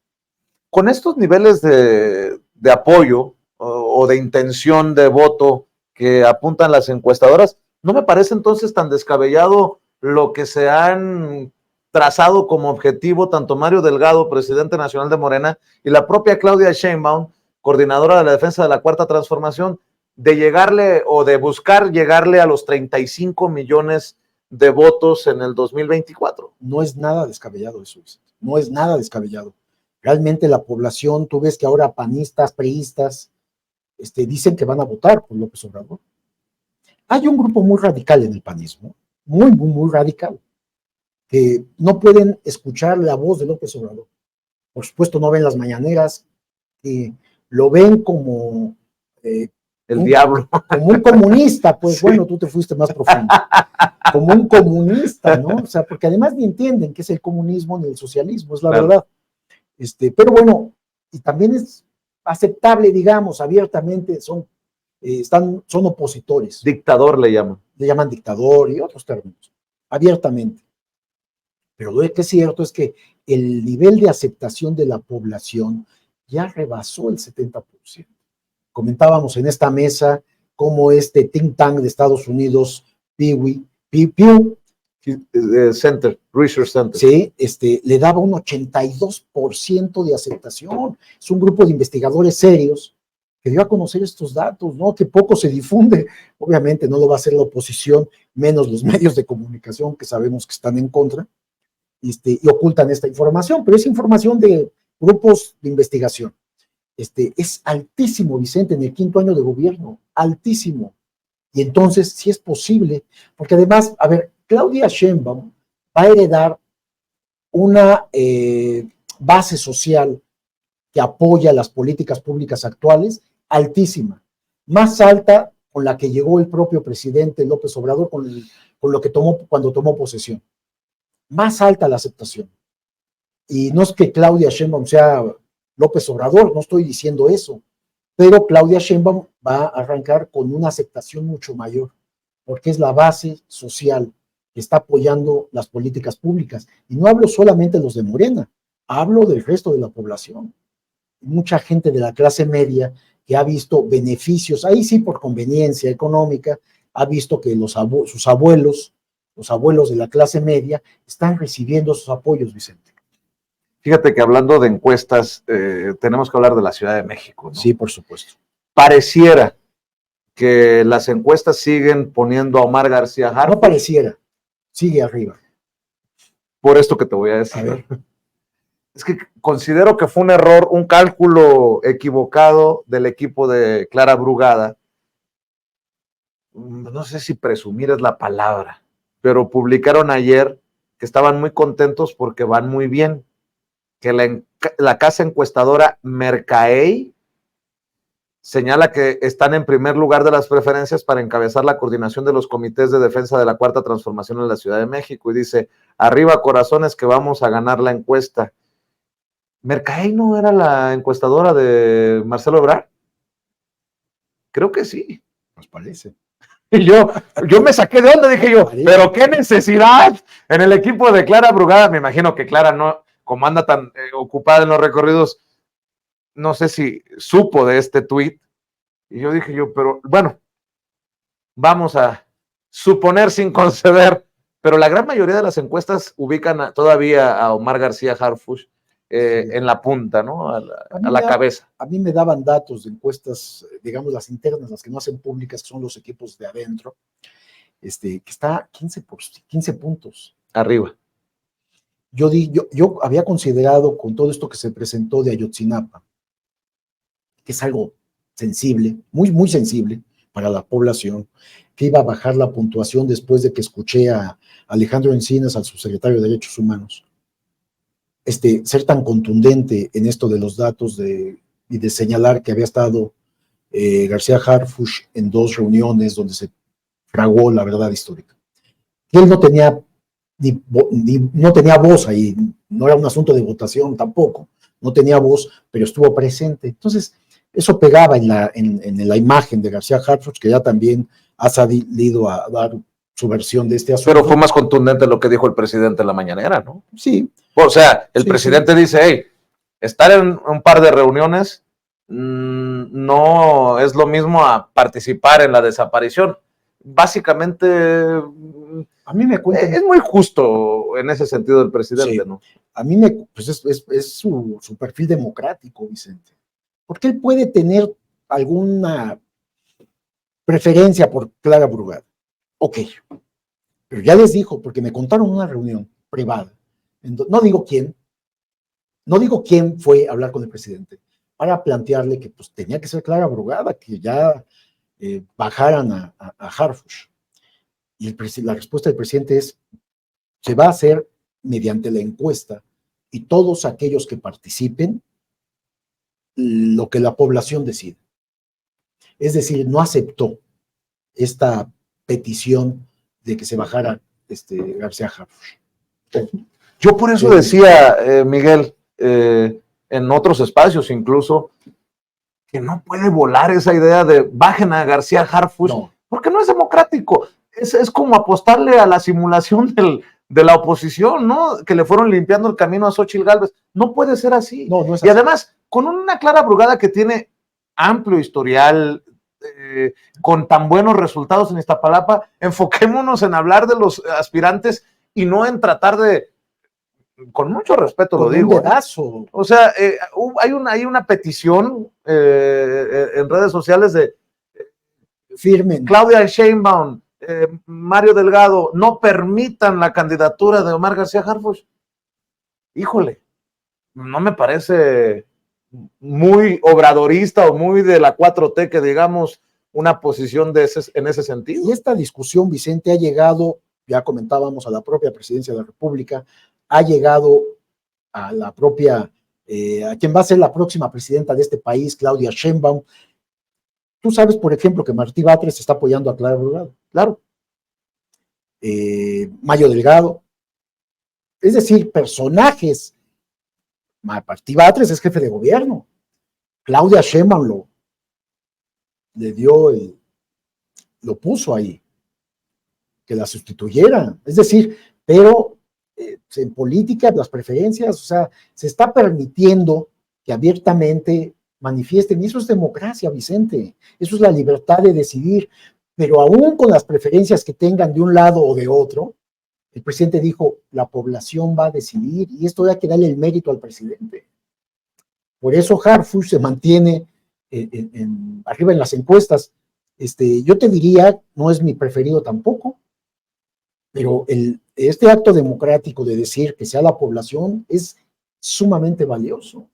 Con estos niveles de apoyo o de intención de voto que apuntan las encuestadoras, no me parece entonces tan descabellado lo que se han trazado como objetivo tanto Mario Delgado, presidente nacional de Morena, y la propia Claudia Sheinbaum, coordinadora de la defensa de la Cuarta Transformación, de llegarle o de buscar llegarle a los 35 millones de votos en el 2024. No es nada descabellado eso, no es nada descabellado. Realmente la población, tú ves que ahora panistas, priistas, dicen que van a votar por López Obrador. Hay un grupo muy radical en el panismo, muy radical, que no pueden escuchar la voz de López Obrador. Por supuesto, no ven las mañaneras, lo ven como el diablo. Como un comunista, pues sí. Bueno, tú te fuiste más profundo. Como un comunista, ¿no? O sea, porque además ni entienden qué es el comunismo ni el socialismo, es la verdad. Pero bueno, y también es aceptable, digamos, abiertamente, son opositores. Dictador le llaman. Le llaman dictador y otros términos, abiertamente. Pero lo que es cierto es que el nivel de aceptación de la población ya rebasó el 70%. Comentábamos en esta mesa cómo este think tank de Estados Unidos, Pew Center, Research Center, sí, le daba un 82% de aceptación. Es un grupo de investigadores serios que dio a conocer estos datos, ¿no? Que poco se difunde. Obviamente no lo va a hacer la oposición, menos los medios de comunicación que sabemos que están en contra, y ocultan esta información, pero es información de grupos de investigación. Es altísimo, Vicente, en el 5º año de gobierno, altísimo. Y entonces, sí es posible, porque además, a ver, Claudia Sheinbaum va a heredar una base social que apoya las políticas públicas actuales altísima, más alta con la que llegó el propio presidente López Obrador con lo que tomó cuando tomó posesión. Más alta la aceptación. Y no es que Claudia Sheinbaum sea López Obrador, no estoy diciendo eso, pero Claudia Sheinbaum va a arrancar con una aceptación mucho mayor, porque es la base social que está apoyando las políticas públicas. Y no hablo solamente de los de Morena, hablo del resto de la población. Mucha gente de la clase media que ha visto beneficios, ahí sí por conveniencia económica, ha visto que sus abuelos, los abuelos de la clase media, están recibiendo sus apoyos, Vicente. Fíjate que hablando de encuestas, tenemos que hablar de la Ciudad de México, ¿no? Sí, por supuesto. Pareciera que las encuestas siguen poniendo a Omar García Harfuch. No pareciera, sigue arriba. Por esto que te voy a decir. A ver. Es que considero que fue un error, un cálculo equivocado del equipo de Clara Brugada. No sé si presumir es la palabra, pero publicaron ayer que estaban muy contentos porque van muy bien, que la casa encuestadora Mercaey señala que están en primer lugar de las preferencias para encabezar la coordinación de los comités de defensa de la Cuarta Transformación en la Ciudad de México, y dice, arriba corazones que vamos a ganar la encuesta. ¿Mercaey no era la encuestadora de Marcelo Ebrard? Creo que sí. Nos parece. Y yo me saqué de onda, dije yo, pero qué necesidad en el equipo de Clara Brugada. Me imagino que Clara no, como anda tan ocupada en los recorridos, no sé si supo de este tuit. Y yo dije yo, pero bueno, vamos a suponer sin conceder, pero la gran mayoría de las encuestas ubican todavía a Omar García Harfuch en la punta, ¿no? A la cabeza. A mí me daban datos de encuestas, digamos las internas, las que no hacen públicas, que son los equipos de adentro, que está 15 puntos. Arriba. Yo había considerado, con todo esto que se presentó de Ayotzinapa, que es algo sensible, muy, muy sensible para la población, que iba a bajar la puntuación después de que escuché a Alejandro Encinas, al subsecretario de Derechos Humanos, ser tan contundente en esto de los datos y de señalar que había estado García Harfuch en 2 reuniones donde se fraguó la verdad histórica. Y él no tenía no tenía voz ahí, no era un asunto de votación tampoco, no tenía voz, pero estuvo presente. Entonces, eso pegaba en la imagen de García Harfuch, que ya también ha salido a dar su versión de este asunto. Pero fue más contundente lo que dijo el presidente en la mañanera, ¿no? Sí. O sea, el presidente dice, hey, estar en un par de reuniones no es lo mismo a participar en la desaparición. Básicamente, a mí me cuenta, es muy justo en ese sentido el presidente, ¿no? A mí pues es su perfil democrático, Vicente. Porque él puede tener alguna preferencia por Clara Brugada. Ok. Pero ya les dijo, porque me contaron una reunión privada. No digo quién fue a hablar con el presidente, para plantearle que pues tenía que ser Clara Brugada, que ya bajaran a Harfuch. Y la respuesta del presidente es, se va a hacer mediante la encuesta y todos aquellos que participen, lo que la población decide. Es decir, no aceptó esta petición de que se bajara García Harfuch. Yo por eso decía, Miguel, en otros espacios incluso, que no puede volar esa idea de bajen a García Harfuch, porque no es democrático. Es como apostarle a la simulación de la oposición, ¿no? Que le fueron limpiando el camino a Xóchitl Gálvez. No puede ser así. No es así. Y además, con una Clara Brugada que tiene amplio historial, con tan buenos resultados en Iztapalapa, enfoquémonos en hablar de los aspirantes y no en tratar de, con mucho respeto lo digo. O sea, hay una petición en redes sociales de firmen. Claudia Sheinbaum, Mario Delgado, no permitan la candidatura de Omar García Harfuch. Híjole, no me parece muy obradorista o muy de la 4T que digamos una posición en ese sentido. Y esta discusión, Vicente, ha llegado, ya comentábamos, a la propia presidencia de la República, ha llegado a la propia, a quien va a ser la próxima presidenta de este país, Claudia Sheinbaum. Tú sabes, por ejemplo, que Martí Batres está apoyando a Clara Brugada, claro. Mario Delgado. Es decir, personajes. Martí Batres es jefe de gobierno. Claudia Sheinbaum lo puso ahí, que la sustituyera. Es decir, pero en política, las preferencias, o sea, se está permitiendo que abiertamente manifiesten, y eso es democracia, Vicente, eso es la libertad de decidir, pero aún con las preferencias que tengan de un lado o de otro, el presidente dijo, la población va a decidir, y esto hay que darle el mérito al presidente. Por eso Harfuch se mantiene arriba en las encuestas. Yo te diría, no es mi preferido tampoco, pero este acto democrático de decir que sea la población es sumamente valioso.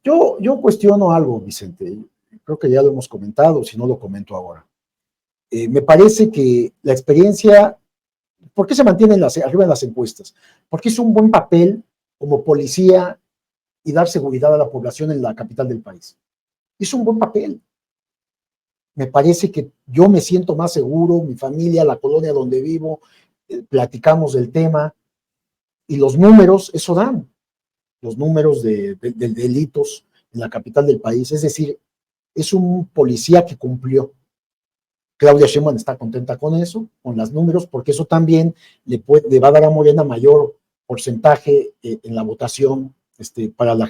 Yo cuestiono algo, Vicente, creo que ya lo hemos comentado, si no lo comento ahora. Me parece que la experiencia, ¿por qué se mantiene arriba en las encuestas? Porque es un buen papel como policía y dar seguridad a la población en la capital del país. Es un buen papel. Me parece que yo me siento más seguro, mi familia, la colonia donde vivo, platicamos del tema y los números, eso dan, los números de delitos en la capital del país. Es decir, es un policía que cumplió. Claudia Sheinbaum está contenta con eso, con los números, porque eso también le va a dar a Morena mayor porcentaje en la votación para la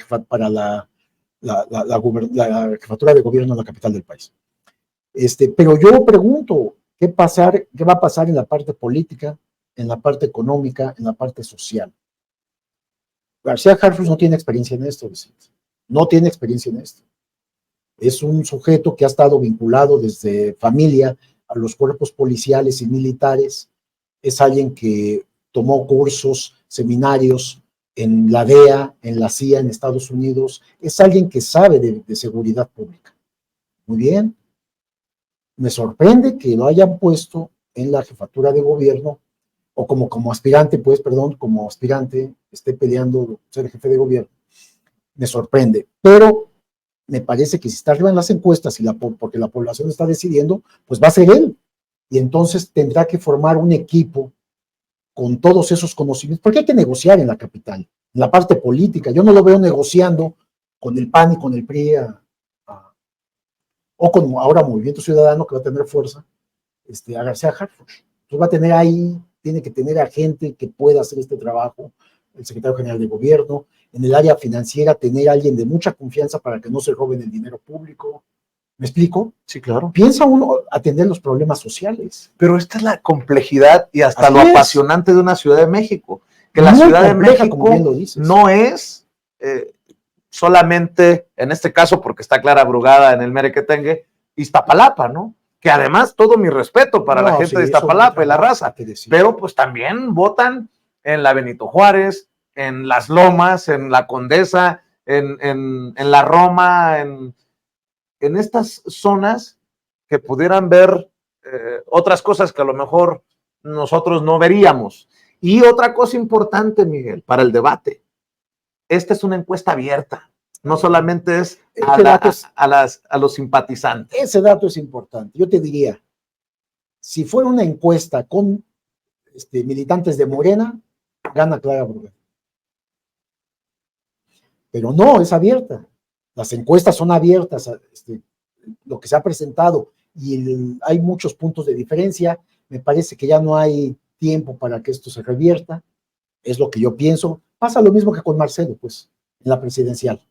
jefatura de gobierno en la capital del país. Pero yo pregunto, ¿qué va a pasar en la parte política, en la parte económica, en la parte social? García Harfuch no tiene experiencia en esto, Vicente. No tiene experiencia en esto. Es un sujeto que ha estado vinculado desde familia a los cuerpos policiales y militares. Es alguien que tomó cursos, seminarios en la DEA, en la CIA, en Estados Unidos. Es alguien que sabe de seguridad pública. Muy bien. Me sorprende que lo hayan puesto en la jefatura de gobierno o como aspirante, como aspirante esté peleando ser jefe de gobierno. Me sorprende, pero me parece que si está arriba en las encuestas porque la población está decidiendo, pues va a ser él. Y entonces tendrá que formar un equipo con todos esos conocimientos, porque hay que negociar en la capital, en la parte política. Yo no lo veo negociando con el PAN y con el PRI o con ahora Movimiento Ciudadano, que va a tener fuerza, a García Harfuch. Entonces va a tener ahí, tiene que tener a gente que pueda hacer este trabajo, el secretario general de gobierno, en el área financiera, tener a alguien de mucha confianza para que no se roben el dinero público. ¿Me explico? Sí, claro. Piensa uno atender los problemas sociales. Pero esta es la complejidad y hasta Así lo es. apasionante de una Ciudad de México, que la Muy Ciudad de compleja, México como bien lo dices. no es solamente, en este caso, porque está Clara Brugada en el Merequetengue, Iztapalapa, ¿no? Que además todo mi respeto para la gente de Iztapalapa y la raza, pero pues también votan en la Benito Juárez, en Las Lomas, en la Condesa, en la Roma, en estas zonas que pudieran ver otras cosas que a lo mejor nosotros no veríamos. Y otra cosa importante, Miguel, para el debate, esta es una encuesta abierta, no solamente es a los simpatizantes. Ese dato es importante. Yo te diría, si fuera una encuesta con militantes de Morena, gana Clara Brugada. Pero no, es abierta. Las encuestas son abiertas, lo que se ha presentado, y hay muchos puntos de diferencia. Me parece que ya no hay tiempo para que esto se revierta, es lo que yo pienso. Pasa lo mismo que con Marcelo, pues, en la presidencial.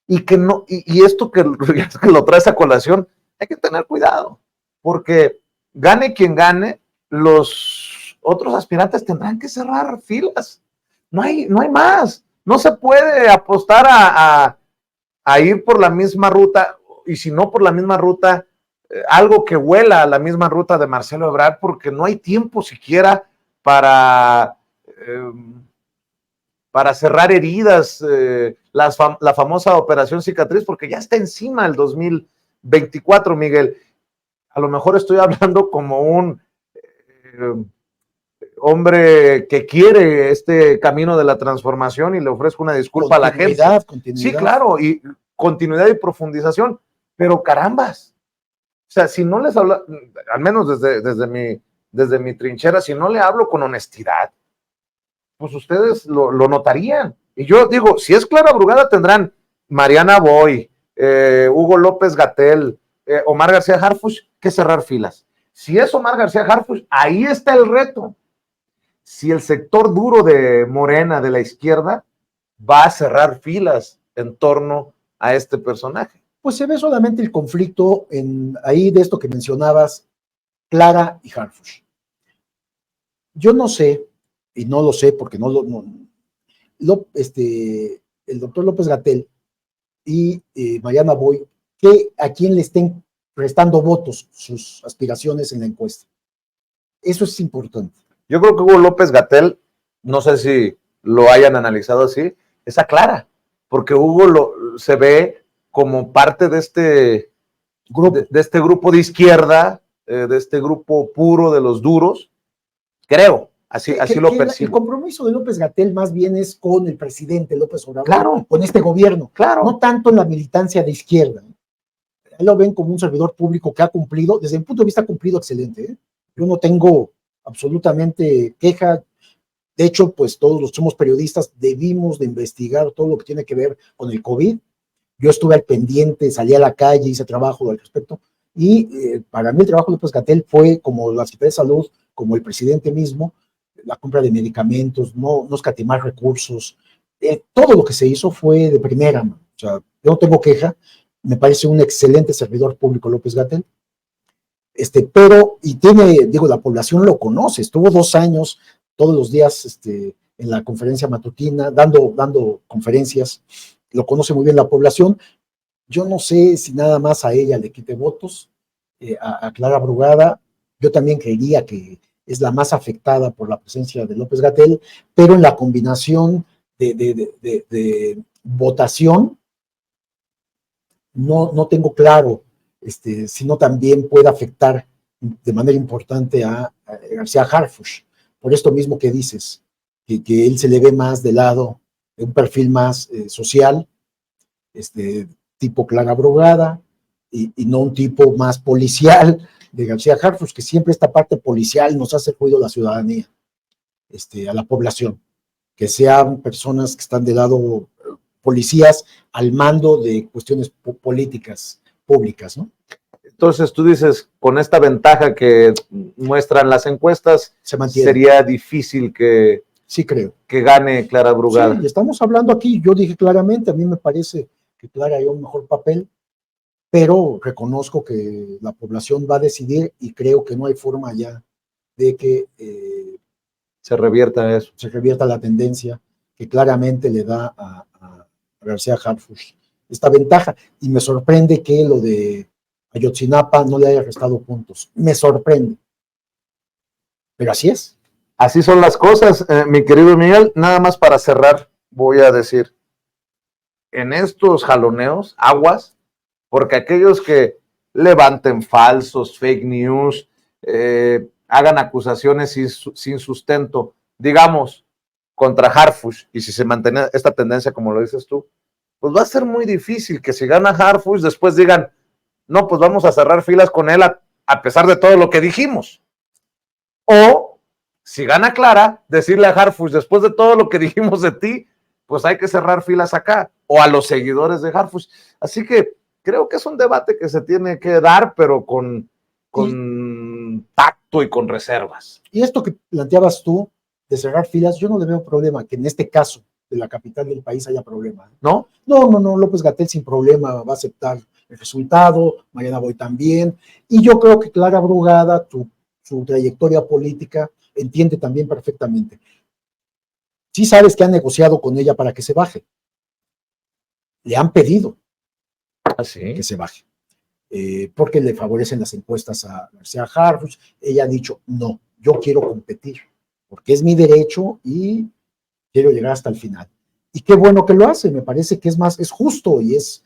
Y que no, y esto que lo traes a colación, hay que tener cuidado, porque gane quien gane, los otros aspirantes tendrán que cerrar filas. No hay más. No se puede apostar a ir por la misma ruta, y si no por la misma ruta, algo que huela a la misma ruta de Marcelo Ebrard, porque no hay tiempo siquiera para cerrar heridas, la famosa operación cicatriz, porque ya está encima el 2024, Miguel. A lo mejor estoy hablando como un hombre que quiere este camino de la transformación y le ofrezco una disculpa a la gente. Continuidad. Sí, claro, y continuidad y profundización, pero carambas. O sea, si no les hablo, al menos desde mi trinchera, si no le hablo con honestidad, pues ustedes lo notarían. Y yo digo, si es Clara Brugada, tendrán Mariana Boy, Hugo López-Gatell, Omar García Harfuch, que cerrar filas. Si es Omar García Harfuch, ahí está el reto. Si el sector duro de Morena, de la izquierda, va a cerrar filas en torno a este personaje. Pues se ve solamente el conflicto ahí de esto que mencionabas, Clara y Harfuch. Yo no sé, y no lo sé porque el doctor López-Gatell y Mariana Boy, a quién le estén prestando votos sus aspiraciones en la encuesta. Eso es importante. Yo creo que Hugo López-Gatell, no sé si lo hayan analizado así, es a Clara, porque Hugo se ve como parte de este grupo de izquierda, de este grupo puro de los duros, creo, así lo percibo. El compromiso de López-Gatell más bien es con el presidente López Obrador, claro, con este gobierno, claro, no tanto en la militancia de izquierda. Él lo ven como un servidor público que ha cumplido, desde mi punto de vista ha cumplido excelente, ¿eh? Yo no tengo absolutamente queja. De hecho, pues todos los que somos periodistas debimos de investigar todo lo que tiene que ver con el COVID. Yo estuve al pendiente, salí a la calle, hice trabajo al respecto, y para mí el trabajo de López-Gatell fue, como la Secretaría de Salud, como el presidente mismo, la compra de medicamentos, no escatimar recursos, todo lo que se hizo fue de primera mano. O sea, yo no tengo queja, me parece un excelente servidor público López-Gatell, pero, y tiene, digo, la población lo conoce, estuvo 2 años todos los días en la conferencia matutina, dando conferencias, lo conoce muy bien la población. Yo no sé si nada más a ella le quite votos, a Clara Brugada, yo también creería que es la más afectada por la presencia de López-Gatell, pero en la combinación de votación, no tengo claro si no también puede afectar de manera importante a García Harfuch, por esto mismo que dices, que él se le ve más de lado, de un perfil más social, tipo Clara Brugada, y no un tipo más policial de García Harfuch, que siempre esta parte policial nos hace ruido a la ciudadanía, a la población, que sean personas que están de lado, policías al mando de cuestiones políticas públicas, ¿no? Entonces tú dices, con esta ventaja que muestran las encuestas, sería difícil que, sí, creo, que gane Clara Brugada. Sí, y estamos hablando aquí, yo dije claramente, a mí me parece que Clara dio un mejor papel, pero reconozco que la población va a decidir y creo que no hay forma ya de que se revierta eso. Se revierta la tendencia que claramente le da a García Harfuch esta ventaja. Y me sorprende que lo de Ayotzinapa no le haya restado puntos. Me sorprende. Pero así es. Así son las cosas, mi querido Miguel. Nada más para cerrar, voy a decir, en estos jaloneos, aguas, porque aquellos que levanten falsos, fake news, hagan acusaciones sin sustento, digamos, contra Harfuch, y si se mantiene esta tendencia, como lo dices tú, pues va a ser muy difícil que si gana Harfuch, después digan, no, pues vamos a cerrar filas con él a pesar de todo lo que dijimos. O, si gana Clara, decirle a Harfuch, después de todo lo que dijimos de ti, pues hay que cerrar filas acá, o a los seguidores de Harfuch. Así que creo que es un debate que se tiene que dar, pero con tacto y con reservas. Y esto que planteabas tú, de cerrar filas, yo no le veo problema que en este caso de la capital del país haya problema. ¿No? No, López-Gatell sin problema va a aceptar el resultado, Mariana Boy también, y yo creo que Clara Brugada, su trayectoria política, entiende también perfectamente. Sí sabes que han negociado con ella para que se baje. Le han pedido que se baje. Porque le favorecen las encuestas a García Harfuch. Ella ha dicho, no, yo quiero competir, porque es mi derecho y quiero llegar hasta el final. Y qué bueno que lo hace, me parece que es justo y es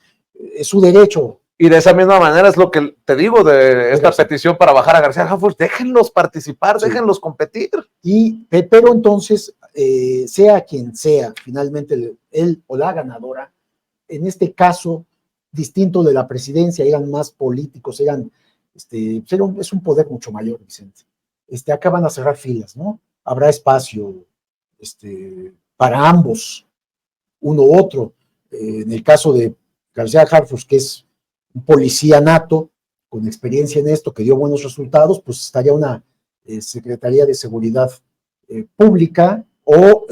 su derecho. Y de esa misma manera es lo que te digo de esta petición para bajar a García Harfuch, déjenlos participar, sí. Déjenlos competir. Pero entonces, sea quien sea finalmente él o la ganadora, en este caso, distinto de la presidencia, eran más políticos, es un poder mucho mayor, Vicente. Acá van a cerrar filas, ¿no? Habrá espacio para ambos, uno u otro. En el caso de García Harfuch, que es un policía nato, con experiencia en esto, que dio buenos resultados, pues estaría una Secretaría de Seguridad Pública, o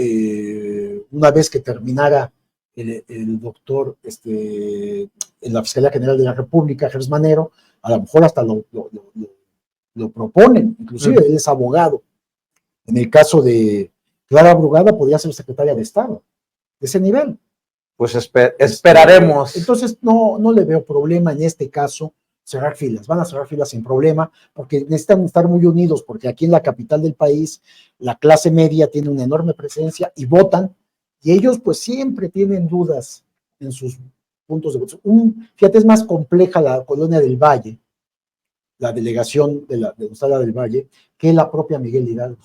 una vez que terminara el doctor en la Fiscalía General de la República, Gers Manero, a lo mejor hasta lo proponen, inclusive él es abogado. En el caso de Clara Brugada, podría ser secretaria de Estado, de ese nivel. Pues esperaremos. Entonces, no le veo problema en este caso cerrar filas. Van a cerrar filas sin problema, porque necesitan estar muy unidos, porque aquí en la capital del país, la clase media tiene una enorme presencia y votan Y ellos pues siempre tienen dudas en sus puntos de voto. Fíjate, es más compleja la Colonia del Valle, la delegación de Usala del Valle, que la propia Miguel Hidalgo.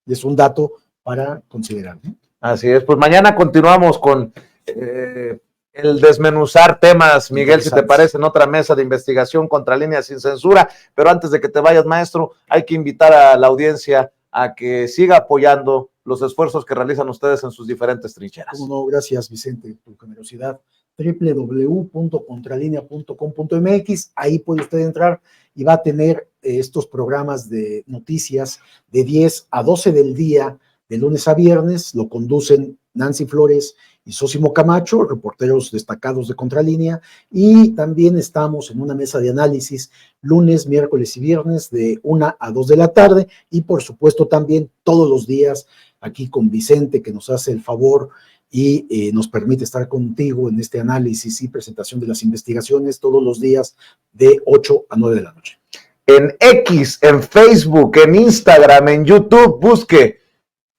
Es un dato para considerar, ¿no? Así es, pues mañana continuamos con el desmenuzar temas, Miguel, si te parece, en otra mesa de investigación contra Línea Sin Censura, pero antes de que te vayas, maestro, hay que invitar a la audiencia a que siga apoyando los esfuerzos que realizan ustedes en sus diferentes trincheras. Cómo no, gracias Vicente por tu generosidad. www.contralinea.com.mx, ahí puede usted entrar y va a tener estos programas de noticias de 10 a 12 del día, de lunes a viernes, lo conducen Nancy Flores y Sósimo Camacho, reporteros destacados de Contralínea, y también estamos en una mesa de análisis lunes, miércoles y viernes de 1 a 2 de la tarde, y por supuesto también todos los días aquí con Vicente, que nos hace el favor y nos permite estar contigo en este análisis y presentación de las investigaciones todos los días de 8 a 9 de la noche. En X, en Facebook, en Instagram, en YouTube, busque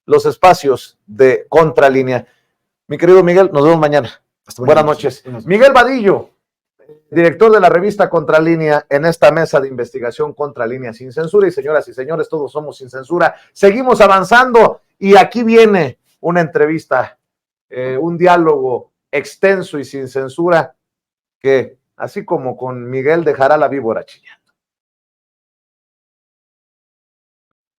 los espacios de Contralínea. Mi querido Miguel, nos vemos mañana. Buenas noches. Miguel Vadillo, director de la revista Contralínea, en esta mesa de investigación Contralínea Sin Censura. Y señoras y señores, todos somos sin censura. Seguimos avanzando y aquí viene una entrevista, un diálogo extenso y sin censura que, así como con Miguel, dejará la víbora chillando.